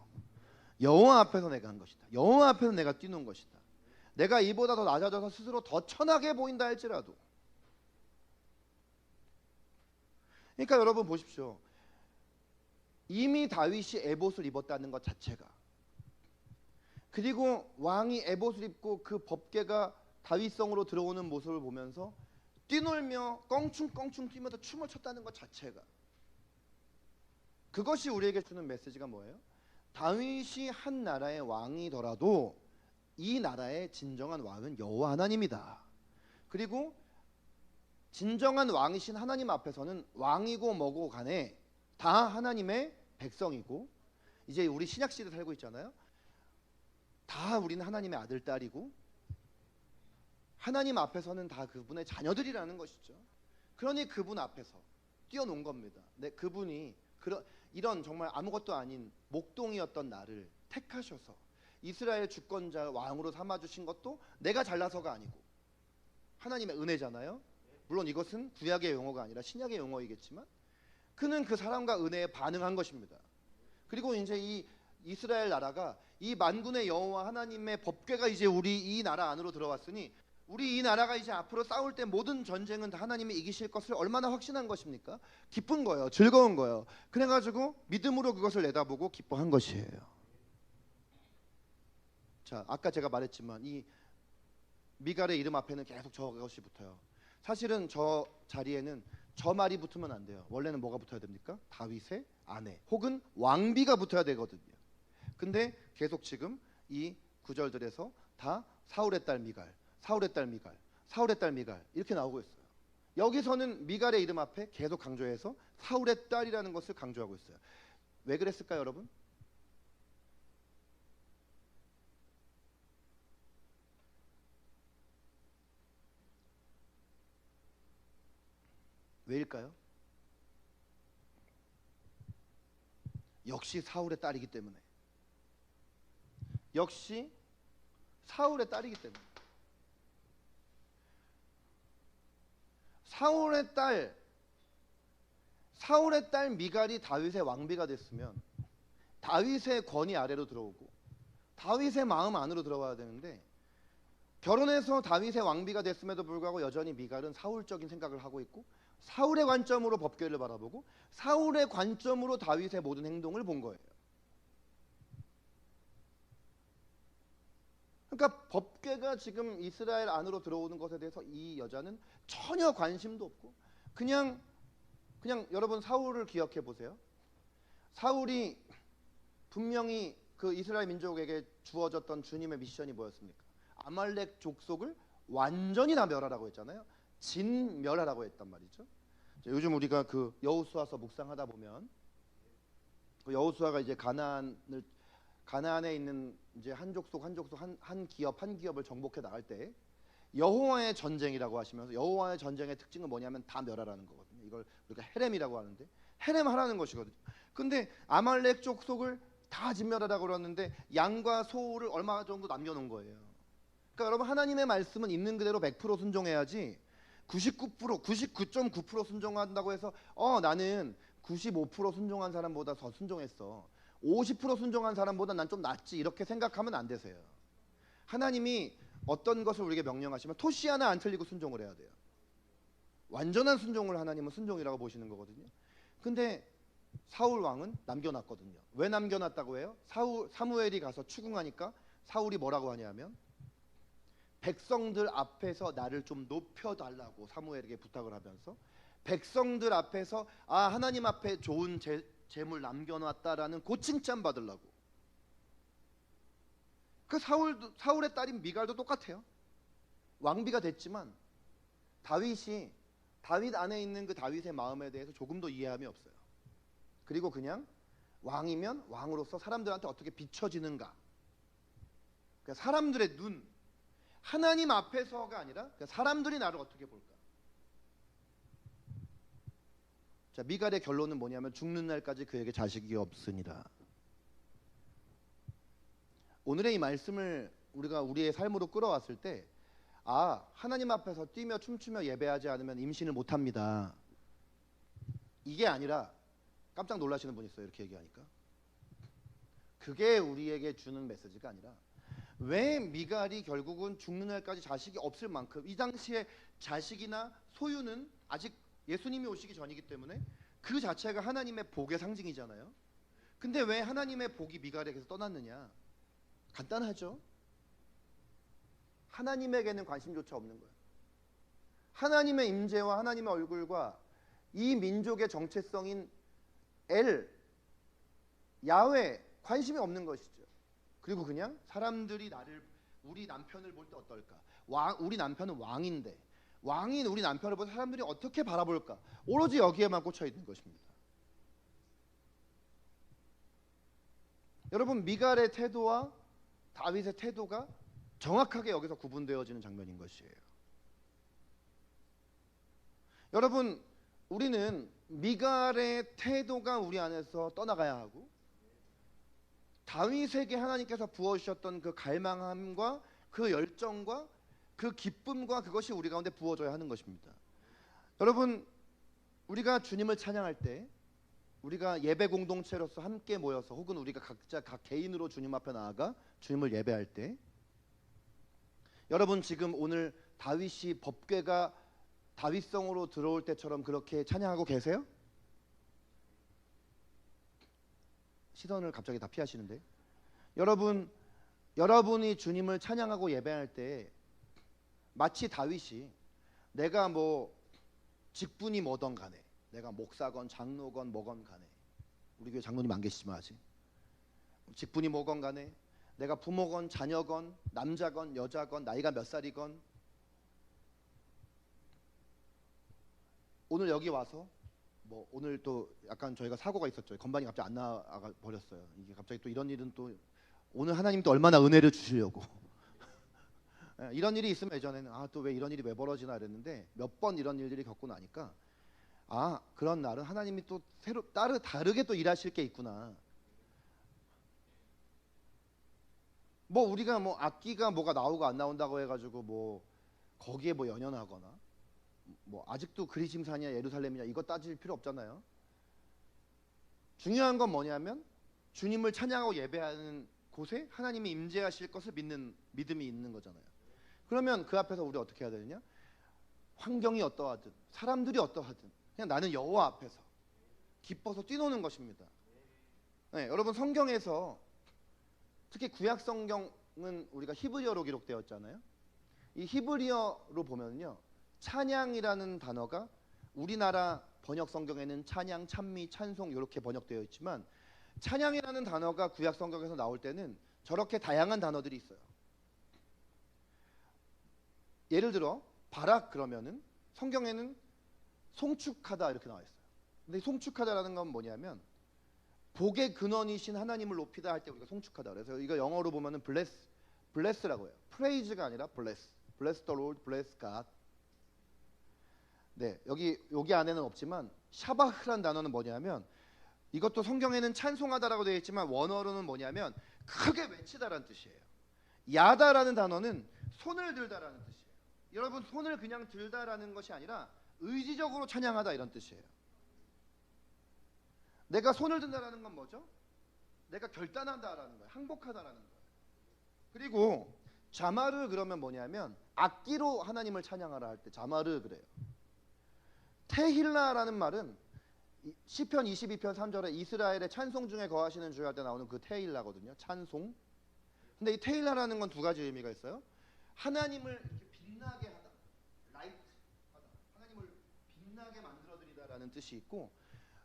여호와 앞에서 내가 한 것이다. 여호와 앞에서 내가 뛰는 것이다. 내가 이보다 더 낮아져서 스스로 더 천하게 보인다 할지라도. 그러니까 여러분 보십시오. 이미 다윗이 에봇을 입었다는 것 자체가, 그리고 왕이 에봇을 입고 그 법궤가 다윗성으로 들어오는 모습을 보면서 뛰놀며 껑충껑충 뛰면서 춤을 췄다는 것 자체가, 그것이 우리에게 주는 메시지가 뭐예요? 다윗이 한 나라의 왕이더라도 이 나라의 진정한 왕은 여호와 하나님이다. 그리고 진정한 왕이신 하나님 앞에서는 왕이고 뭐고 간에 다 하나님의 백성이고, 이제 우리 신약 시대 살고 있잖아요. 다 우리는 하나님의 아들, 딸이고 하나님 앞에서는 다 그분의 자녀들이라는 것이죠. 그러니 그분 앞에서 뛰어논 겁니다. 네, 그분이 이런 정말 아무것도 아닌 목동이었던 나를 택하셔서 이스라엘 주권자 왕으로 삼아주신 것도 내가 잘나서가 아니고 하나님의 은혜잖아요. 물론 이것은 구약의 용어가 아니라 신약의 용어이겠지만 그는 그 사랑과 은혜에 반응한 것입니다. 그리고 이제 이 이스라엘 나라가 이 만군의 여호와 하나님의 법궤가 이제 우리 이 나라 안으로 들어왔으니 우리 이 나라가 이제 앞으로 싸울 때 모든 전쟁은 다 하나님이 이기실 것을 얼마나 확신한 것입니까? 기쁜 거예요. 즐거운 거예요. 그래가지고 믿음으로 그것을 내다보고 기뻐한 것이에요. 자, 아까 제가 말했지만 이 미갈의 이름 앞에는 계속 저것이 붙어요. 사실은 저 자리에는 저 말이 붙으면 안 돼요. 원래는 뭐가 붙어야 됩니까? 다윗의 아내 혹은 왕비가 붙어야 되거든요. 근데 계속 지금 이 구절들에서 다 사울의 딸 미갈, 사울의 딸 미갈, 사울의 딸 미갈 이렇게 나오고 있어요. 여기서는 미갈의 이름 앞에 계속 강조해서 사울의 딸이라는 것을 강조하고 있어요. 왜 그랬을까요, 여러분? 왜일까요? 역시 사울의 딸이기 때문에. 역시 사울의 딸이기 때문에. 사울의 딸 미갈이 다윗의 왕비가 됐으면 다윗의 권위 아래로 들어오고 다윗의 마음 안으로 들어와야 되는데, 결혼해서 다윗의 왕비가 됐음에도 불구하고 여전히 미갈은 사울적인 생각을 하고 있고 사울의 관점으로 법궤를 바라보고 사울의 관점으로 다윗의 모든 행동을 본 거예요. 그러니까 법궤가 지금 이스라엘 안으로 들어오는 것에 대해서 이 여자는 전혀 관심도 없고 그냥 여러분 사울을 기억해 보세요. 사울이 분명히 그 이스라엘 민족에게 주어졌던 주님의 미션이 뭐였습니까? 아말렉 족속을 완전히 다 멸하라고 했잖아요. 진멸하라고 했단 말이죠. 요즘 우리가 그 여호수아서 묵상하다 보면 그 여호수아가 이제 가나안에 있는 이제 한 족속 한 기업을 정복해 나갈 때 여호와의 전쟁이라고 하시면서 여호와의 전쟁의 특징은 뭐냐면 다 멸하라는 거거든요. 이걸 우리가 헤렘이라고 하는데 헤렘하라는 것이거든요. 근데 아말렉 족속을 다 진멸하라고 그러는데 양과 소를 얼마 정도 남겨놓은 거예요. 그러니까 여러분 하나님의 말씀은 있는 그대로 100% 순종해야지 99.9% 순종한다고 해서 나는 95% 순종한 사람보다 더 순종했어, 50% 순종한 사람보다 난 좀 낫지, 이렇게 생각하면 안 되세요. 하나님이 어떤 것을 우리에게 명령하시면 토시 하나 안 틀리고 순종을 해야 돼요. 완전한 순종을 하나님은 순종이라고 보시는 거거든요. 근데 사울 왕은 남겨놨거든요. 왜 남겨놨다고 해요? 사무엘이 가서 추궁하니까 사울이 뭐라고 하냐면 백성들 앞에서 나를 좀 높여달라고 사무엘에게 부탁을 하면서 백성들 앞에서 하나님 앞에 좋은 재물 남겨놨다라는 그 칭찬 받으려고. 그 사울의 딸인 미갈도 똑같아요. 왕비가 됐지만 다윗 안에 있는 그 다윗의 마음에 대해서 조금도 이해함이 없어요. 그리고 그냥 왕이면 왕으로서 사람들한테 어떻게 비춰지는가, 그러니까 사람들의 눈, 하나님 앞에서가 아니라 그러니까 사람들이 나를 어떻게 볼까. 자, 미갈의 결론은 뭐냐면 죽는 날까지 그에게 자식이 없으니라. 오늘의 이 말씀을 우리가 우리의 삶으로 끌어왔을 때 하나님 앞에서 뛰며 춤추며 예배하지 않으면 임신을 못합니다, 이게 아니라, 깜짝 놀라시는 분 있어요 이렇게 얘기하니까. 그게 우리에게 주는 메시지가 아니라 왜 미갈이 결국은 죽는 날까지 자식이 없을 만큼, 이 당시에 자식이나 소유는 아직 예수님이 오시기 전이기 때문에 그 자체가 하나님의 복의 상징이잖아요. 근데 왜 하나님의 복이 미갈에게서 떠났느냐? 간단하죠. 하나님에게는 관심조차 없는 거예요. 하나님의 임재와 하나님의 얼굴과 이 민족의 정체성인 야훼 관심이 없는 것이죠. 그리고 그냥 사람들이 우리 남편을 볼 때 어떨까? 우리 남편은 왕인데 왕인 우리 남편을 보고 사람들이 어떻게 바라볼까? 오로지 여기에만 꽂혀 있는 것입니다. 여러분, 미갈의 태도와 다윗의 태도가 정확하게 여기서 구분되어지는 장면인 것이에요. 여러분, 우리는 미갈의 태도가 우리 안에서 떠나가야 하고 다윗에게 하나님께서 부어주셨던 그 갈망함과 그 열정과 그 기쁨과 그것이 우리 가운데 부어져야 하는 것입니다. 여러분, 우리가 주님을 찬양할 때, 우리가 예배 공동체로서 함께 모여서 혹은 우리가 각자 각 개인으로 주님 앞에 나아가 주님을 예배할 때, 여러분 지금 오늘 다윗이 법궤가 다윗성으로 들어올 때처럼 그렇게 찬양하고 계세요? 시선을 갑자기 다 피하시는데, 여러분이 주님을 찬양하고 예배할 때 마치 다윗이 내가 뭐 직분이 뭐던 간에, 내가 목사건 장로건 뭐건 간에, 우리 교회 장로님 안 계시지만 아직 직분이 뭐건 간에, 내가 부모건 자녀건 남자건 여자건 나이가 몇 살이건, 오늘 여기 와서 뭐 오늘 또 약간 저희가 사고가 있었죠. 건반이 갑자기 안 나가 버렸어요. 이게 갑자기 또 이런 일은 또 오늘 하나님 또 얼마나 은혜를 주시려고 이런 일이 있으면 예전에는 또 왜 이런 일이 왜 벌어지나 이랬는데, 몇 번 이런 일들이 겪고 나니까 그런 날은 하나님이 또 새로 다르게 또 일하실 게 있구나. 뭐 우리가 뭐 악기가 뭐가 나오고 안 나온다고 해가지고 뭐 거기에 뭐 연연하거나 뭐 아직도 그리심산이냐 예루살렘이냐 이거 따질 필요 없잖아요. 중요한 건 뭐냐면 주님을 찬양하고 예배하는 곳에 하나님이 임재하실 것을 믿는 믿음이 있는 거잖아요. 그러면 그 앞에서 우리 어떻게 해야 되느냐? 환경이 어떠하든 사람들이 어떠하든 그냥 나는 여호와 앞에서 기뻐서 뛰노는 것입니다. 네, 여러분 성경에서 특히 구약 성경은 우리가 히브리어로 기록되었잖아요. 이 히브리어로 보면요, 찬양이라는 단어가 우리나라 번역 성경에는 찬양, 찬미, 찬송 이렇게 번역되어 있지만, 찬양이라는 단어가 구약 성경에서 나올 때는 저렇게 다양한 단어들이 있어요. 예를 들어 바락 그러면은 성경에는 송축하다 이렇게 나와 있어요. 근데 송축하다라는 건 뭐냐면 복의 근원이신 하나님을 높이다 할 때 우리가 송축하다. 그래서 이거 영어로 보면은 bless라고 해요. praise가 아니라 bless the Lord, bless God. 네, 여기 안에는 없지만 샤바흐란 단어는 뭐냐면, 이것도 성경에는 찬송하다라고 되어 있지만 원어로는 뭐냐면 크게 외치다라는 뜻이에요. 야다라는 단어는 손을 들다라는 뜻이에요. 여러분, 손을 그냥 들다라는 것이 아니라 의지적으로 찬양하다 이런 뜻이에요. 내가 손을 든다라는 건 뭐죠? 내가 결단한다라는 거예요. 항복하다라는 거예요. 그리고 자마르 그러면 뭐냐면 악기로 하나님을 찬양하라 할 때 자마르 그래요. 테힐라라는 말은 시편 22편 3절에 이스라엘의 찬송 중에 거하시는 주여 할 때 나오는 그 테힐라거든요. 찬송. 근데 이 테힐라라는 건 두 가지 의미가 있어요. 하나님을 이렇게 빛나게 하다, 라이트 하다, 하나님을 빛나게 만들어 드리다라는 뜻이 있고,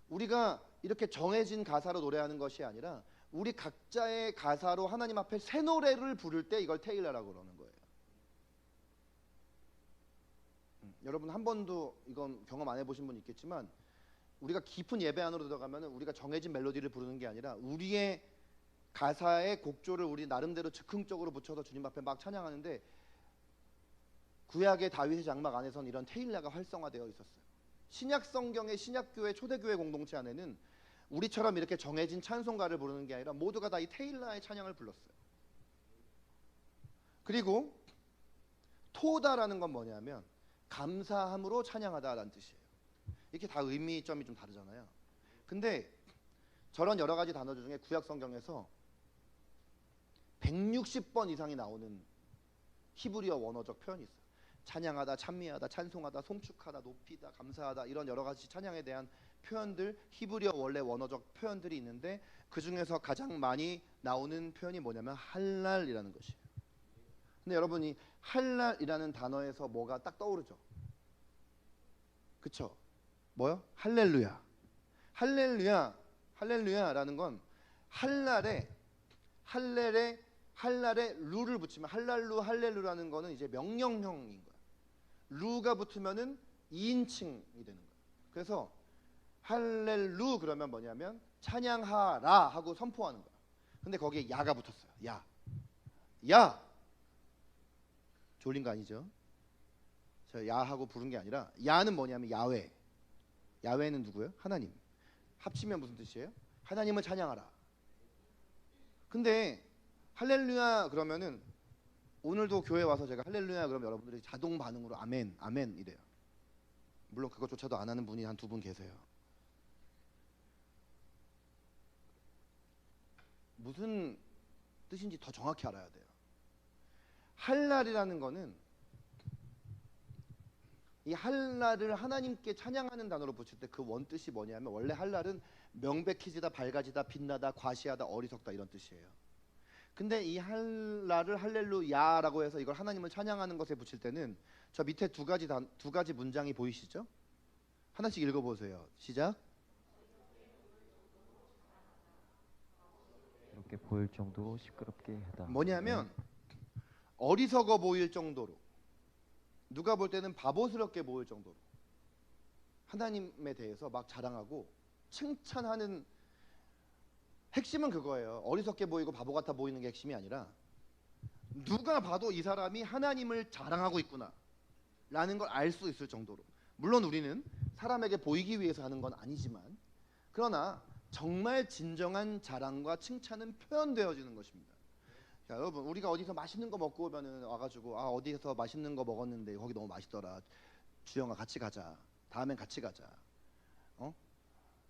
우리가 이렇게 정해진 가사로 노래하는 것이 아니라 우리 각자의 가사로 하나님 앞에 새 노래를 부를 때 이걸 테일라라고 그러는 거예요. 여러분 한 번도 이건 경험 안 해보신 분 있겠지만, 우리가 깊은 예배 안으로 들어가면 우리가 정해진 멜로디를 부르는 게 아니라 우리의 가사의 곡조를 우리 나름대로 즉흥적으로 붙여서 주님 앞에 막 찬양하는데, 구약의 다윗의 장막 안에서는 이런 테일라가 활성화되어 있었어요. 신약 성경의 신약교회 초대교회 공동체 안에는 우리처럼 이렇게 정해진 찬송가를 부르는 게 아니라 모두가 다 이 테일라의 찬양을 불렀어요. 그리고 토다라는 건 뭐냐면 감사함으로 찬양하다라는 뜻이에요. 이렇게 다 의미점이 좀 다르잖아요. 근데 저런 여러 가지 단어들 중에 구약 성경에서 160번 이상이 나오는 히브리어 원어적 표현이 있어요. 찬양하다, 찬미하다, 찬송하다, 송축하다, 높이다, 감사하다, 이런 여러 가지 찬양에 대한 표현들, 히브리어 원래 원어적 표현들이 있는데 그 중에서 가장 많이 나오는 표현이 뭐냐면 할랄이라는 것이에요. 근데 여러분이 할랄이라는 단어에서 뭐가 딱 떠오르죠? 그쵸? 뭐요? 할렐루야. 할렐루야라는 건 할랄에 루를 붙이면 할렐루라는 거는 이제 명령형인 거야. 루가 붙으면은 2인칭이 되는 거야. 그래서 할렐루 그러면 뭐냐면 찬양하라 하고 선포하는 거야. 근데 거기에 야가 붙었어요. 야. 졸린 거 아니죠? 저 야하고 부른 게 아니라, 야는 뭐냐면 야훼. 야훼는 누구예요? 하나님. 합치면 무슨 뜻이에요? 하나님을 찬양하라. 근데 할렐루야 그러면은 오늘도 교회 와서 제가 할렐루야 그러면 여러분들이 자동 반응으로 아멘, 아멘 이래요. 물론 그것조차도 안 하는 분이 한 두 분 계세요. 무슨 뜻인지 더 정확히 알아야 돼요. 할랄이라는 거는 이 할랄을 하나님께 찬양하는 단어로 붙일 때 그 원뜻이 뭐냐면 원래 할랄은 명백해지다, 밝아지다, 빛나다, 과시하다, 어리석다 이런 뜻이에요. 근데 이 할랄을 할렐루야라고 해서 이걸 하나님을 찬양하는 것에 붙일 때는 저 밑에 두 가지 문장이 보이시죠? 하나씩 읽어보세요. 시작. 이렇게 보일 정도로 시끄럽게 하다. 뭐냐면 어리석어 보일 정도로, 누가 볼 때는 바보스럽게 보일 정도로 하나님에 대해서 막 자랑하고 칭찬하는, 핵심은 그거예요. 어리석게 보이고 바보 같아 보이는 게 핵심이 아니라 누가 봐도 이 사람이 하나님을 자랑하고 있구나 라는 걸 알 수 있을 정도로. 물론 우리는 사람에게 보이기 위해서 하는 건 아니지만, 그러나 정말 진정한 자랑과 칭찬은 표현되어지는 것입니다. 자, 여러분, 우리가 어디서 맛있는 거 먹고 오면은 와가지고 아 어디서 맛있는 거 먹었는데 거기 너무 맛있더라, 주영아 같이 가자, 다음엔 같이 가자.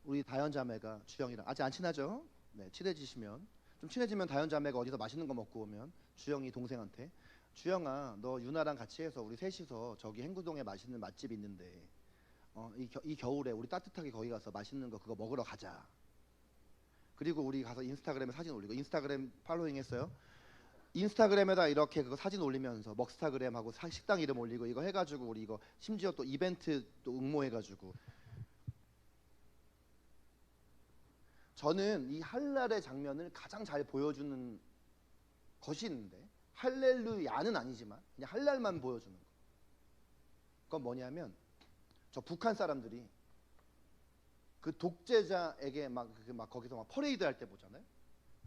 우리 다현 자매가 주영이랑 아직 안 친하죠? 네, 친해지시면, 좀 친해지면 다현 자매가 어디서 맛있는 거 먹고 오면 주영이 동생한테 주영아 너 유나랑 같이 해서 우리 셋이서 저기 행구동에 맛있는 맛집 있는데 이 겨울에 우리 따뜻하게 거기 가서 맛있는 거 그거 먹으러 가자. 그리고 우리 가서 인스타그램에 사진 올리고, 인스타그램 팔로잉 했어요? 인스타그램에다 이렇게 그거 사진 올리면서 먹스타그램하고 식당 이름 올리고 이거 해가지고 우리 이거 심지어 또 이벤트 또 응모해가지고. 저는 이 할랄의 장면을 가장 잘 보여주는 것이 있는데, 할렐루야는 아니지만 그냥 할랄만 보여주는 거. 그건 뭐냐면 저 북한 사람들이 그 독재자에게 막 거기서 막 퍼레이드 할 때 보잖아요.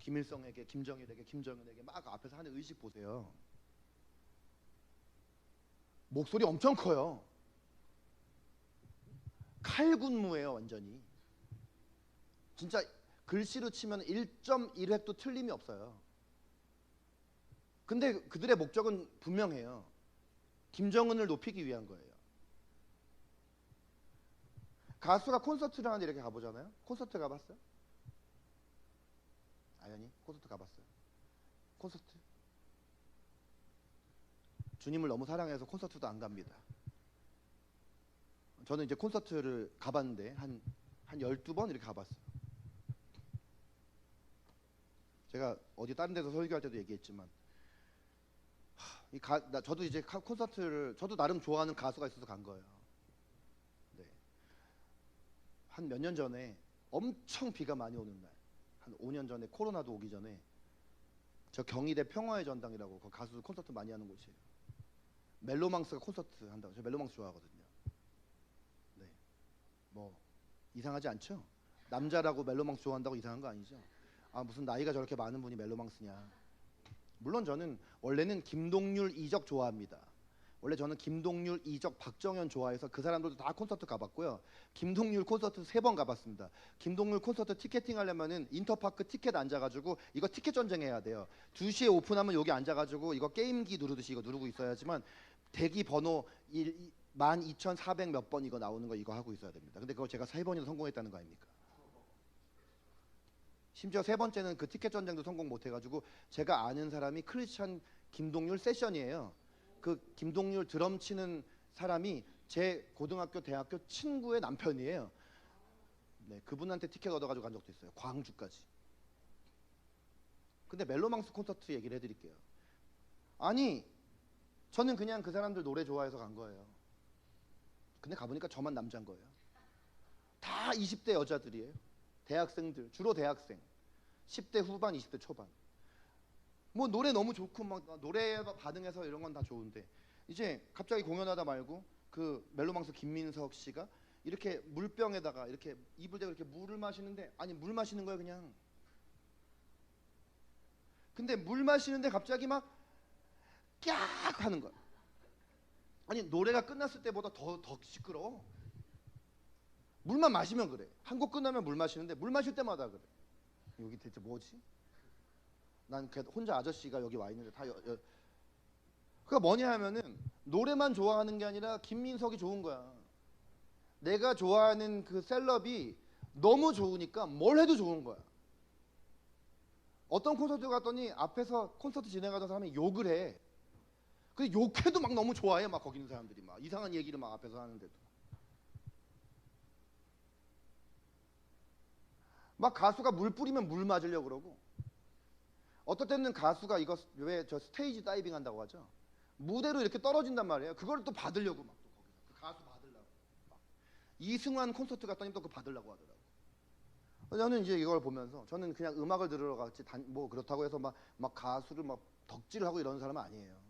김일성에게, 김정일에게, 김정은에게 막 앞에서 하는 의식 보세요. 목소리 엄청 커요. 칼군무예요 완전히. 진짜 글씨로 치면 1.1획도 틀림이 없어요. 근데 그들의 목적은 분명해요. 김정은을 높이기 위한 거예요. 가수가 콘서트를 하는데 이렇게 가보잖아요. 콘서트 가봤어요? 아연이 콘서트 가봤어요? 콘서트? 주님을 너무 사랑해서 콘서트도 안 갑니다. 저는 이제 콘서트를 가봤는데 한 12번 이렇게 가봤어요. 제가 어디 다른 데서 설교할 때도 얘기했지만 저도 이제 콘서트를 저도 나름 좋아하는 가수가 있어서 간 거예요. 네. 한 몇 년 전에 엄청 비가 많이 오는 날, 한 5년 전에 코로나도 오기 전에 저 경희대 평화의 전당이라고 그 가수 콘서트 많이 하는 곳이에요. 멜로망스가 콘서트 한다고. 저 멜로망스 좋아하거든요. 네. 뭐 이상하지 않죠? 남자라고 멜로망스 좋아한다고 이상한 거 아니죠? 아 무슨 나이가 저렇게 많은 분이 멜로망스냐. 물론 저는 원래는 김동률, 이적 좋아합니다. 원래 저는 김동률, 이적, 박정현 좋아해서 그 사람들도 다 콘서트 가봤고요. 김동률 콘서트 3번 가봤습니다. 김동률 콘서트 티켓팅 하려면은 인터파크 티켓 앉아가지고 이거 티켓 전쟁해야 돼요. 2시에 오픈하면 여기 앉아가지고 이거 게임기 누르듯이 이거 누르고 있어야지만 대기 번호 12,400 몇 번 이거 나오는 거 이거 하고 있어야 됩니다. 근데 그걸 제가 3번이나 성공했다는 거 아닙니까? 심지어 3번째는 그 티켓 전쟁도 성공 못해가지고 제가 아는 사람이 크리스찬 김동률 세션이에요. 그 김동률 드럼 치는 사람이 제 고등학교 대학교 친구의 남편이에요. 네, 그분한테 티켓 얻어가지고 간 적도 있어요. 광주까지. 근데 멜로망스 콘서트 얘기를 해드릴게요. 아니 저는 그냥 그 사람들 노래 좋아해서 간 거예요. 근데 가보니까 저만 남자인 거예요. 다 20대 여자들이에요. 대학생들, 주로 대학생. 10대 후반, 20대 초반. 뭐 노래 너무 좋고 막 노래에 반응해서 이런 건 다 좋은데 이제 갑자기 공연하다 말고 그 멜로망스 김민석 씨가 이렇게 물병에다가 이렇게 입을 대고 이렇게 물을 마시는데, 아니 물 마시는 거예요 그냥. 근데 물 마시는데 갑자기 막 깍 하는 거야. 아니 노래가 끝났을 때보다 더 시끄러워. 물만 마시면 그래. 한 곡 끝나면 물 마시는데 물 마실 때마다 그래. 여기 대체 뭐지? 난 혼자 아저씨가 여기 와 있는데 다 그러니까 뭐냐 하면은 노래만 좋아하는 게 아니라 김민석이 좋은 거야. 내가 좋아하는 그 셀럽이 너무 좋으니까 뭘 해도 좋은 거야. 어떤 콘서트 갔더니 앞에서 콘서트 진행하던 사람이 욕을 해. 근데 욕해도 막 너무 좋아해. 막 거기 있는 사람들이 막 이상한 얘기를 막 앞에서 하는데도. 막 가수가 물 뿌리면 물 맞으려고 그러고, 어떨 때는 가수가 이거 왜 저 스테이지 다이빙 한다고 하죠. 무대로 이렇게 떨어진단 말이에요. 그걸 또 받으려고 막 또 거기서 그 가수 받으려고 막. 이승환 콘서트 갔더니 또 그거 받으려고 하더라고. 저는 이제 이걸 보면서 저는 그냥 음악을 들으러 갔지 뭐 그렇다고 해서 막 가수를 막 덕질하고 이러는 사람은 아니에요.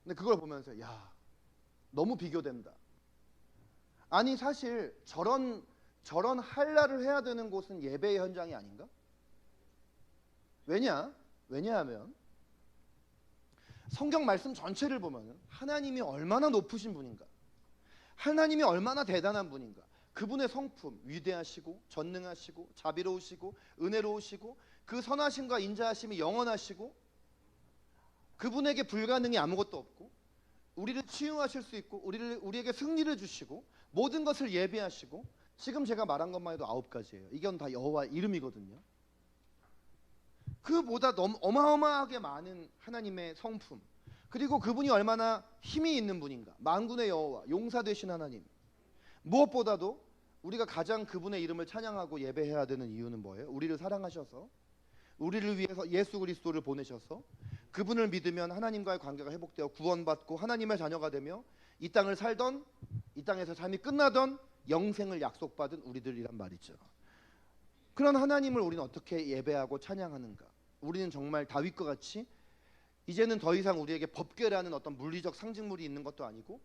근데 그걸 보면서 야, 너무 비교된다. 아니 사실 저런 할랄을 해야 되는 곳은 예배의 현장이 아닌가? 왜냐하면 성경 말씀 전체를 보면 하나님이 얼마나 높으신 분인가, 하나님이 얼마나 대단한 분인가, 그분의 성품 위대하시고 전능하시고 자비로우시고 은혜로우시고 그 선하심과 인자하심이 영원하시고 그분에게 불가능이 아무것도 없고 우리를 치유하실 수 있고 우리에게 승리를 주시고 모든 것을 예비하시고, 지금 제가 말한 것만 해도 9가지예요. 이건 다 여호와 이름이거든요. 그보다 너무 어마어마하게 많은 하나님의 성품, 그리고 그분이 얼마나 힘이 있는 분인가, 만군의 여호와 용사 되신 하나님. 무엇보다도 우리가 가장 그분의 이름을 찬양하고 예배해야 되는 이유는 뭐예요? 우리를 사랑하셔서 우리를 위해서 예수 그리스도를 보내셔서 그분을 믿으면 하나님과의 관계가 회복되어 구원받고 하나님의 자녀가 되며 이 땅을 살던, 이 땅에서 삶이 끝나던 영생을 약속받은 우리들이란 말이죠. 그런 하나님을 우리는 어떻게 예배하고 찬양하는가? 우리는 정말 다윗과 같이 이제는 더 이상 우리에게 법궤라는 어떤 물리적 상징물이 있는 것도 아니고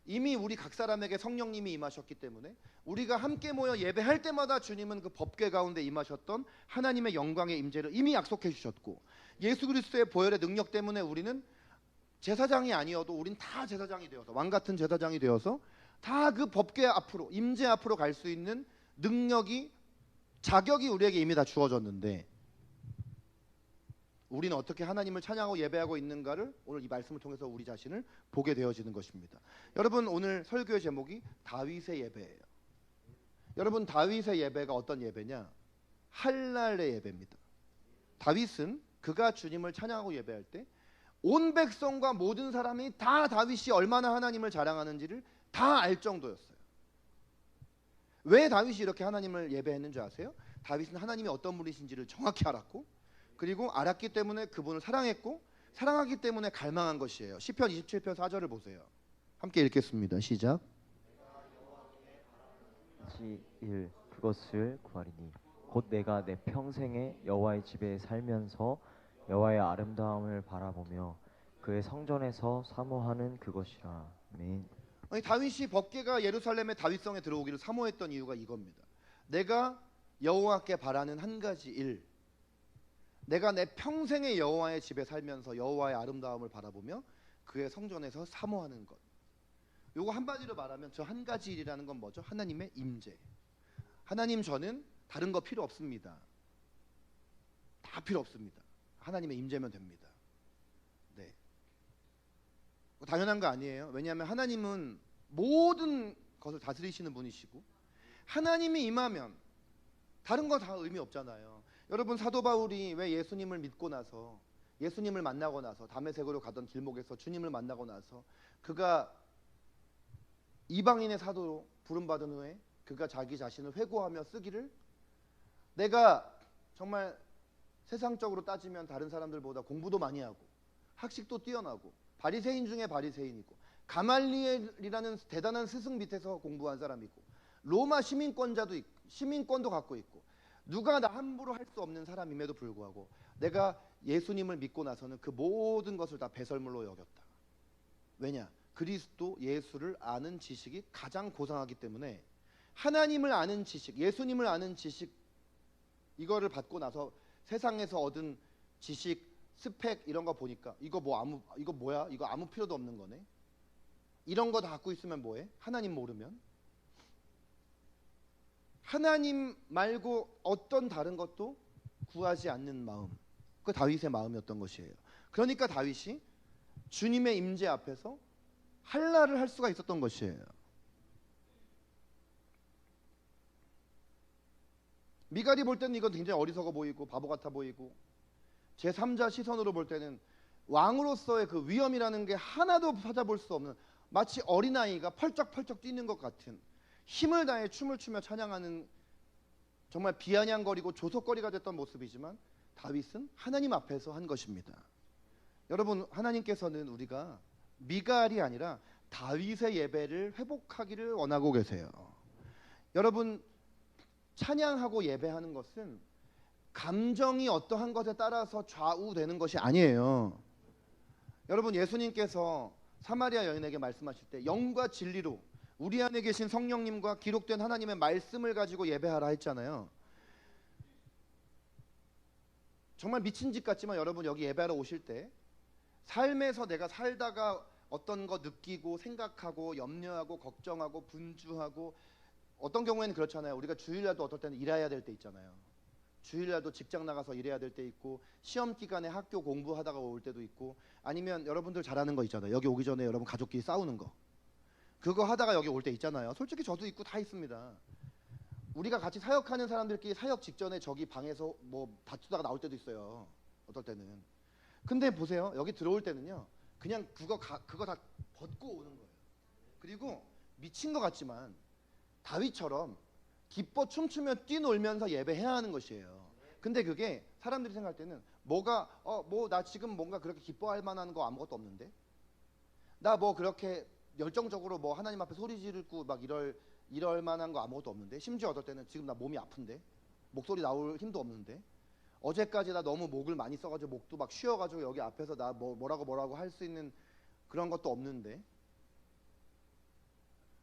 이미 우리 각 사람에게 성령님이 임하셨기 때문에 우리가 함께 모여 예배할 때마다 주님은 그 법궤 가운데 임하셨던 하나님의 영광의 임재를 이미 약속해 주셨고, 예수 그리스도의 보혈의 능력 때문에 우리는 제사장이 아니어도 우린 다 제사장이 되어서, 왕 같은 제사장이 되어서 다 그 법궤 앞으로, 임재 앞으로 갈 수 있는 능력이, 자격이 우리에게 이미 다 주어졌는데 우리는 어떻게 하나님을 찬양하고 예배하고 있는가를 오늘 이 말씀을 통해서 우리 자신을 보게 되어지는 것입니다. 여러분, 오늘 설교의 제목이 다윗의 예배예요. 여러분, 다윗의 예배가 어떤 예배냐? 할랄의 예배입니다. 다윗은 그가 주님을 찬양하고 예배할 때 온 백성과 모든 사람이 다 다윗이 얼마나 하나님을 자랑하는지를 다 알 정도였어요. 왜 다윗이 이렇게 하나님을 예배했는 줄 아세요? 다윗은 하나님이 어떤 분이신지를 정확히 알았고, 그리고 알았기 때문에 그분을 사랑했고, 사랑하기 때문에 갈망한 것이에요. 시편 27편 4절을 보세요. 함께 읽겠습니다. 시작. 1. 그것을 구하리니 곧 내가 내 평생에 여호와의 집에 살면서 여호와의 아름다움을 바라보며 그의 성전에서 사모하는 그것이라. 아멘. 아니, 다윗이 법궤가 예루살렘의 다윗성에 들어오기를 사모했던 이유가 이겁니다. 내가 여호와께 바라는 한 가지 일, 내가 내 평생에 여호와의 집에 살면서 여호와의 아름다움을 바라보며 그의 성전에서 사모하는 것. 요거 한마디로 말하면 저 한 가지 일이라는 건 뭐죠? 하나님의 임재. 하나님, 저는 다른 거 필요 없습니다. 다 필요 없습니다. 하나님의 임재면 됩니다. 네. 당연한 거 아니에요. 왜냐하면 하나님은 모든 것을 다스리시는 분이시고 하나님이 임하면 다른 거 다 의미 없잖아요. 여러분, 사도 바울이 왜 예수님을 믿고 나서, 예수님을 만나고 나서 다메섹으로 가던 길목에서 주님을 만나고 나서 그가 이방인의 사도로 부름받은 후에 그가 자기 자신을 회고하며 쓰기를, 내가 정말 세상적으로 따지면 다른 사람들보다 공부도 많이 하고 학식도 뛰어나고 바리새인 중에 바리새인이고 가말리엘이라는 대단한 스승 밑에서 공부한 사람이고 로마 시민권도 갖고 있고 누가 나 함부로 할 수 없는 사람임에도 불구하고 내가 예수님을 믿고 나서는 그 모든 것을 다 배설물로 여겼다. 왜냐? 그리스도 예수를 아는 지식이 가장 고상하기 때문에 하나님을 아는 지식, 예수님을 아는 지식, 이거를 받고 나서 세상에서 얻은 지식, 스펙 이런 거 보니까 이거 뭐야? 이거 아무 필요도 없는 거네. 이런 거 다 갖고 있으면 뭐해? 하나님 모르면. 하나님 말고 어떤 다른 것도 구하지 않는 마음, 그 다윗의 마음이었던 것이에요. 그러니까 다윗이 주님의 임재 앞에서 할랄을 할 수가 있었던 것이에요. 미갈이 볼 때는 이건 굉장히 어리석어 보이고 바보 같아 보이고, 제3자 시선으로 볼 때는 왕으로서의 그 위엄이라는 게 하나도 찾아볼 수 없는, 마치 어린아이가 펄쩍펄쩍 뛰는 것 같은, 힘을 다해 춤을 추며 찬양하는, 정말 비아냥거리고 조석거리가 됐던 모습이지만 다윗은 하나님 앞에서 한 것입니다. 여러분, 하나님께서는 우리가 미갈이 아니라 다윗의 예배를 회복하기를 원하고 계세요. 여러분, 찬양하고 예배하는 것은 감정이 어떠한 것에 따라서 좌우되는 것이 아니에요. 여러분, 예수님께서 사마리아 여인에게 말씀하실 때 영과 진리로 우리 안에 계신 성령님과 기록된 하나님의 말씀을 가지고 예배하라 했잖아요. 정말 미친 짓 같지만 여러분, 여기 예배하러 오실 때 삶에서 내가 살다가 어떤 거 느끼고 생각하고 염려하고 걱정하고 분주하고, 어떤 경우에는 그렇잖아요. 우리가 주일날도 어떨 때는 일해야 될 때 있잖아요. 주일날도 직장 나가서 일해야 될 때 있고, 시험 기간에 학교 공부하다가 올 때도 있고, 아니면 여러분들 잘 아는 거 있잖아요. 여기 오기 전에 여러분 가족끼리 싸우는 거, 그거 하다가 여기 올 때 있잖아요. 솔직히 저도 있고 다 있습니다. 우리가 같이 사역하는 사람들끼리 사역 직전에 저기 방에서 뭐 다투다가 나올 때도 있어요. 어떨 때는. 근데 보세요. 여기 들어올 때는요, 그냥 그거 다 벗고 오는 거예요. 그리고 미친 것 같지만 다윗처럼 기뻐 춤추며 뛰놀면서 예배해야 하는 것이에요. 근데 그게 사람들이 생각할 때는 뭐가 나 지금 뭔가 그렇게 기뻐할 만한 거 아무것도 없는데, 나 뭐 그렇게 열정적으로 뭐 하나님 앞에 소리 지르고 막 이럴 만한 거 아무것도 없는데, 심지어 어떨 때는 지금 나 몸이 아픈데, 목소리 나올 힘도 없는데, 어제까지 나 너무 목을 많이 써가지고 목도 막 쉬어가지고 여기 앞에서 나 뭐라고 할 수 있는 그런 것도 없는데,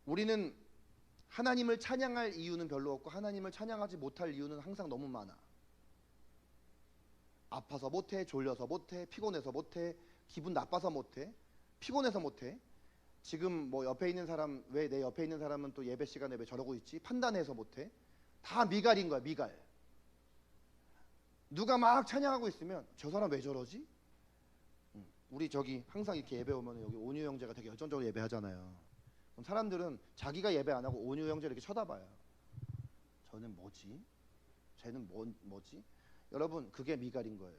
우리는 하나님을 찬양할 이유는 별로 없고 하나님을 찬양하지 못할 이유는 항상 너무 많아. 아파서 못해, 졸려서 못해, 피곤해서 못해, 기분 나빠서 못해, 피곤해서 못해, 지금 뭐 옆에 있는 사람, 왜 내 옆에 있는 사람은 또 예배 시간에 왜 저러고 있지, 판단해서 못해. 다 미갈인 거야, 미갈. 누가 막 찬양하고 있으면 저 사람 왜 저러지? 우리 저기 항상 이렇게 예배 오면 여기 온유 형제가 되게 열정적으로 예배하잖아요. 그럼 사람들은 자기가 예배 안 하고 온유 형제 이렇게 쳐다봐요. 저는 뭐지? 쟤는 뭐지? 여러분, 그게 미갈인 거예요.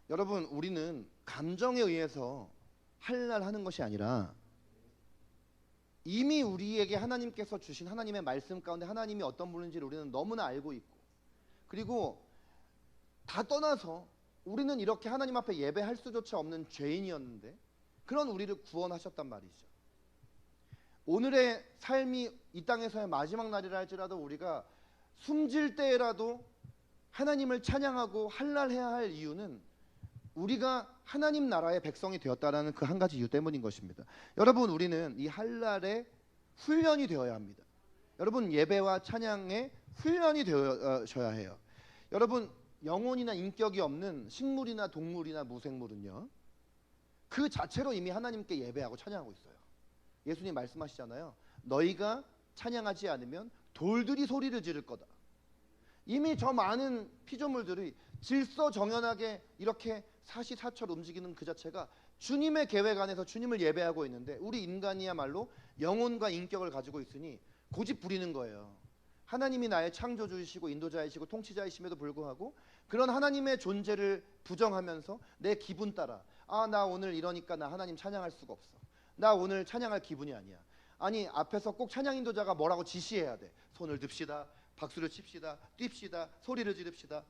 여러분, 우리는 감정에 의해서 할랄 하는 것이 아니라 이미 우리에게 하나님께서 주신 하나님의 말씀 가운데 하나님이 어떤 분인지를 우리는 너무나 알고 있고, 그리고 다 떠나서 우리는 이렇게 하나님 앞에 예배할 수조차 없는 죄인이었는데 그런 우리를 구원하셨단 말이죠. 오늘의 삶이 이 땅에서의 마지막 날이라 할지라도 우리가 숨질 때라도 하나님을 찬양하고 할랄해야 할 이유는 우리가 하나님 나라의 백성이 되었다라는 그 한 가지 이유 때문인 것입니다. 여러분, 우리는 이 할랄에 훈련이 되어야 합니다. 여러분, 예배와 찬양에 훈련이 되어셔야 해요. 여러분, 영혼이나 인격이 없는 식물이나 동물이나 무생물은요, 그 자체로 이미 하나님께 예배하고 찬양하고 있어요. 예수님 말씀하시잖아요. 너희가 찬양하지 않으면 돌들이 소리를 지를 거다. 이미 저 많은 피조물들이 질서정연하게 이렇게 사시사철 움직이는 그 자체가 주님의 계획 안에서 주님을 예배하고 있는데, 우리 인간이야말로 영혼과 인격을 가지고 있으니 고집 부리는 거예요. 하나님이 나의 창조주이시고 인도자이시고 통치자이심에도 불구하고 그런 하나님의 존재를 부정하면서 내 기분 따라, 나 오늘 이러니까 나 하나님 찬양할 수가 없어, 나 오늘 찬양할 기분이 아니야. 아니, 앞에서 꼭 찬양 인도자가 뭐라고 지시해야 돼. 손을 듭시다, 박수를 칩시다, 뜁시다, 소리를 지릅시다.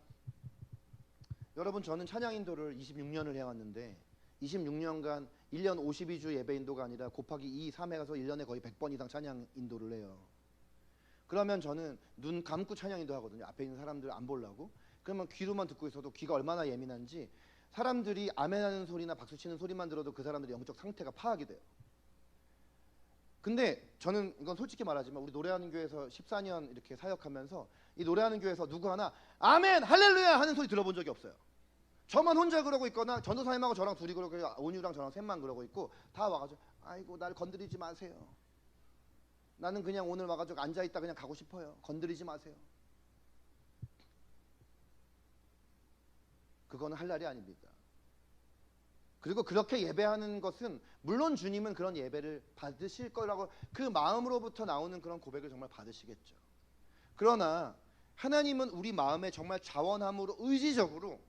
여러분, 저는 찬양 인도를 26년을 해왔는데 26년간 1년 52주 예배 인도가 아니라 곱하기 2, 3 해가서 1년에 거의 100번 이상 찬양 인도를 해요. 그러면 저는 눈 감고 찬양 인도 하거든요. 앞에 있는 사람들 안 보려고. 그러면 귀로만 듣고 있어도 귀가 얼마나 예민한지 사람들이 아멘하는 소리나 박수 치는 소리만 들어도 그 사람들의 영적 상태가 파악이 돼요. 근데 저는 이건 솔직히 말하지만 우리 노래하는 교회에서 14년 이렇게 사역하면서 이 노래하는 교회에서 누구 하나 아멘 할렐루야 하는 소리 들어본 적이 없어요. 저만 혼자 그러고 있거나 전도사님하고 저랑 둘이 그러고, 온유랑 저랑 셋만 그러고 있고, 다 와가지고 아이고 날 건드리지 마세요, 나는 그냥 오늘 와가지고 앉아있다 그냥 가고 싶어요, 건드리지 마세요. 그거는 할랄이 아닙니다. 그리고 그렇게 예배하는 것은 물론 주님은 그런 예배를 받으실 거라고 그 마음으로부터 나오는 그런 고백을 정말 받으시겠죠. 그러나 하나님은 우리 마음에 정말 자원함으로 의지적으로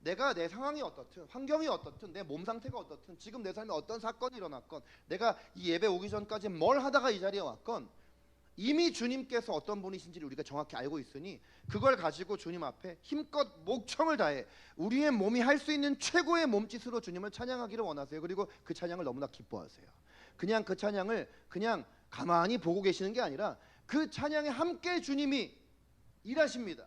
내가 내 상황이 어떻든 환경이 어떻든 내 몸 상태가 어떻든 지금 내 삶에 어떤 사건이 일어났건 내가 이 예배 오기 전까지 뭘 하다가 이 자리에 왔건 이미 주님께서 어떤 분이신지를 우리가 정확히 알고 있으니 그걸 가지고 주님 앞에 힘껏 목청을 다해 우리의 몸이 할 수 있는 최고의 몸짓으로 주님을 찬양하기를 원하세요. 그리고 그 찬양을 너무나 기뻐하세요. 그냥 그 찬양을 그냥 가만히 보고 계시는 게 아니라 그 찬양에 함께 주님이 일하십니다.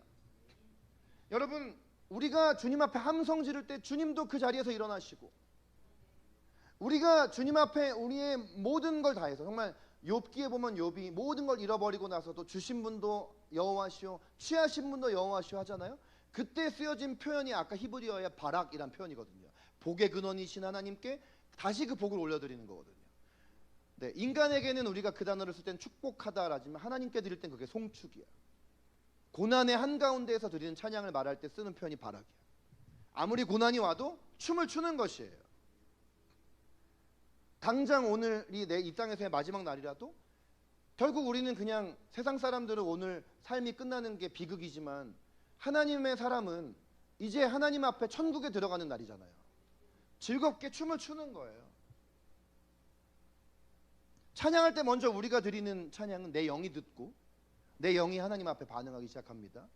여러분, 우리가 주님 앞에 함성 지를 때 주님도 그 자리에서 일어나시고, 우리가 주님 앞에 우리의 모든 걸 다해서, 정말 욥기에 보면 욥이 모든 걸 잃어버리고 나서도 주신 분도 여호와시오 취하신 분도 여호와시오 하잖아요. 그때 쓰여진 표현이 아까 히브리어의 바락이란 표현이거든요. 복의 근원이신 하나님께 다시 그 복을 올려드리는 거거든요. 네, 인간에게는 우리가 그 단어를 쓸 땐 축복하다라지만 하나님께 드릴 땐 그게 송축이야. 고난의 한가운데에서 드리는 찬양을 말할 때 쓰는 표현이 바락이야. 아무리 고난이 와도 춤을 추는 것이에요. 당장 오늘이 내 이 땅에서의 마지막 날이라도 결국 우리는 그냥 세상 사람들은 오늘 삶이 끝나는 게 비극이지만 하나님의 사람은 이제 하나님 앞에 천국에 들어가는 날이잖아요. 즐겁게 춤을 추는 거예요. 찬양할 때 먼저 우리가 드리는 찬양은 내 영이 듣고 내 영이 하나님 앞에 반응하기 시작합니다.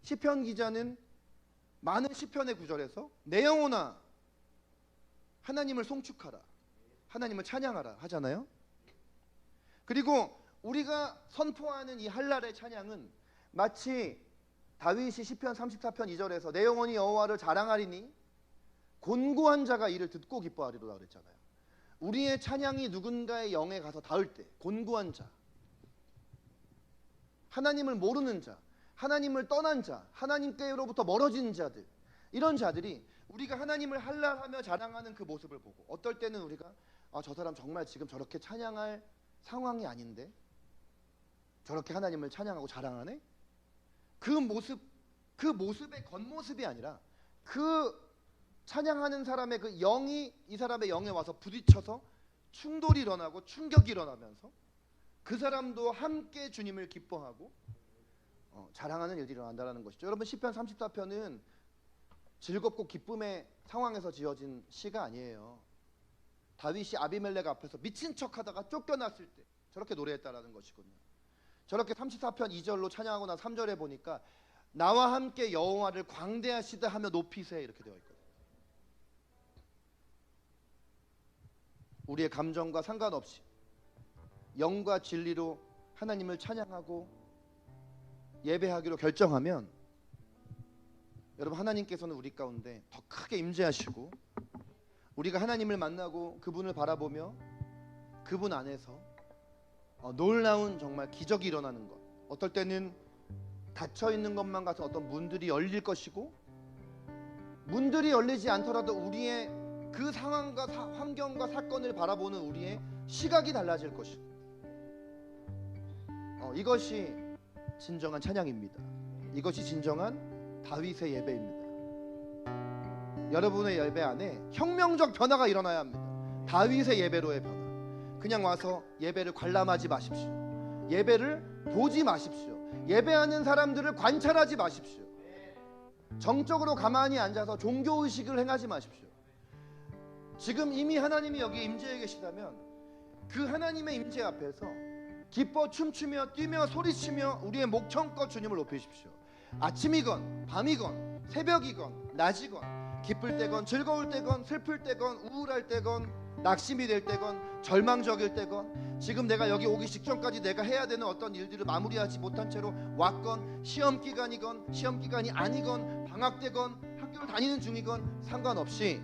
시편 기자는 많은 시편의 구절에서 내 영혼아 하나님을 송축하라, 하나님을 찬양하라 하잖아요. 그리고 우리가 선포하는 이 한날의 찬양은 마치 다윗이 시편 34편 2절에서 내 영혼이 여호와를 자랑하리니 곤고한 자가 이를 듣고 기뻐하리로라 그랬잖아요. 우리의 찬양이 누군가의 영에 가서 닿을 때 곤고한 자, 하나님을 모르는 자, 하나님을 떠난 자, 하나님께로부터 멀어진 자들, 이런 자들이 우리가 하나님을 한랄하며 자랑하는 그 모습을 보고 어떨 때는 우리가 저 사람 정말 지금 저렇게 찬양할 상황이 아닌데 저렇게 하나님을 찬양하고 자랑하네? 그 모습의 겉모습이 아니라 그 찬양하는 사람의 그 영이 이 사람의 영에 와서 부딪혀서 충돌이 일어나고 충격이 일어나면서 그 사람도 함께 주님을 기뻐하고 자랑하는 일들이 일어난다는 것이죠. 여러분, 시편 34편은 즐겁고 기쁨의 상황에서 지어진 시가 아니에요. 다윗이 아비멜렉 앞에서 미친 척하다가 쫓겨났을 때 저렇게 노래했다라는 것이군요. 저렇게 34편 2절로 찬양하고 난 3절에 보니까 나와 함께 여호와를 광대하시다 하며 높이세 이렇게 되어 있거든요. 우리의 감정과 상관없이 영과 진리로 하나님을 찬양하고 예배하기로 결정하면 여러분, 하나님께서는 우리 가운데 더 크게 임재하시고 우리가 하나님을 만나고 그분을 바라보며 그분 안에서 놀라운 정말 기적이 일어나는 것, 어떨 때는 닫혀있는 것만 같은 어떤 문들이 열릴 것이고 문들이 열리지 않더라도 우리의 그 상황과 환경과 사건을 바라보는 우리의 시각이 달라질 것이고 이것이 진정한 찬양입니다. 이것이 진정한 다윗의 예배입니다. 여러분의 예배 안에 혁명적 변화가 일어나야 합니다. 다윗의 예배로의 변화. 그냥 와서 예배를 관람하지 마십시오. 예배를 보지 마십시오. 예배하는 사람들을 관찰하지 마십시오. 정적으로 가만히 앉아서 종교의식을 행하지 마십시오. 지금 이미 하나님이 여기 임재해 계시다면 그 하나님의 임재 앞에서 기뻐 춤추며 뛰며 소리치며 우리의 목청껏 주님을 높이십시오. 아침이건 밤이건 새벽이건 낮이건 기쁠 때건 즐거울 때건 슬플 때건 우울할 때건 낙심이 될 때건 절망적일 때건 지금 내가 여기 오기 직전까지 내가 해야 되는 어떤 일들을 마무리하지 못한 채로 왔건 시험기간이건 시험기간이 아니건 방학되건 학교를 다니는 중이건 상관없이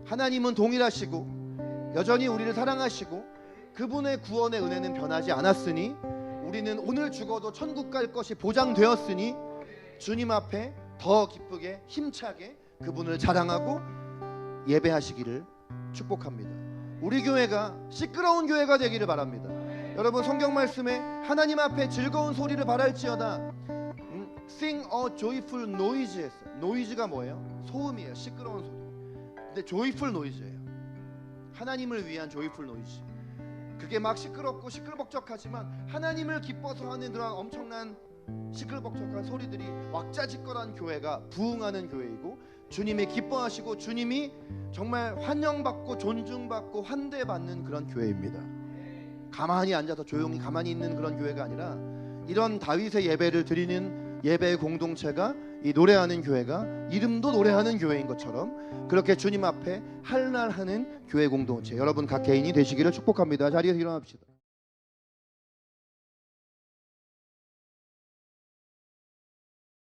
하나님은 동일하시고 여전히 우리를 사랑하시고 그분의 구원의 은혜는 변하지 않았으니 우리는 오늘 죽어도 천국 갈 것이 보장되었으니 주님 앞에 더 기쁘게 힘차게 그분을 자랑하고 예배하시기를 축복합니다. 우리 교회가 시끄러운 교회가 되기를 바랍니다. 여러분, 성경 말씀에 하나님 앞에 즐거운 소리를 바랄지어다 Sing a joyful noise 했어요. noise가 뭐예요? 소음이에요. 시끄러운 소리. 근데 joyful noise예요. 하나님을 위한 joyful noise. 그게 막 시끄럽고 시끌벅적하지만 하나님을 기뻐서 하는 그런 엄청난 시끌벅적한 소리들이 왁자지껄한 교회가 부흥하는 교회이고, 주님이 기뻐하시고 주님이 정말 환영받고 존중받고 환대받는 그런 교회입니다. 가만히 앉아서 조용히 가만히 있는 그런 교회가 아니라, 이런 다윗의 예배를 드리는 예배의 공동체가 이 노래하는 교회가 이름도 노래하는 교회인 것처럼 그렇게 주님 앞에 할랄하는 교회 공동체, 여러분 각 개인이 되시기를 축복합니다. 자리에서 일어납시다.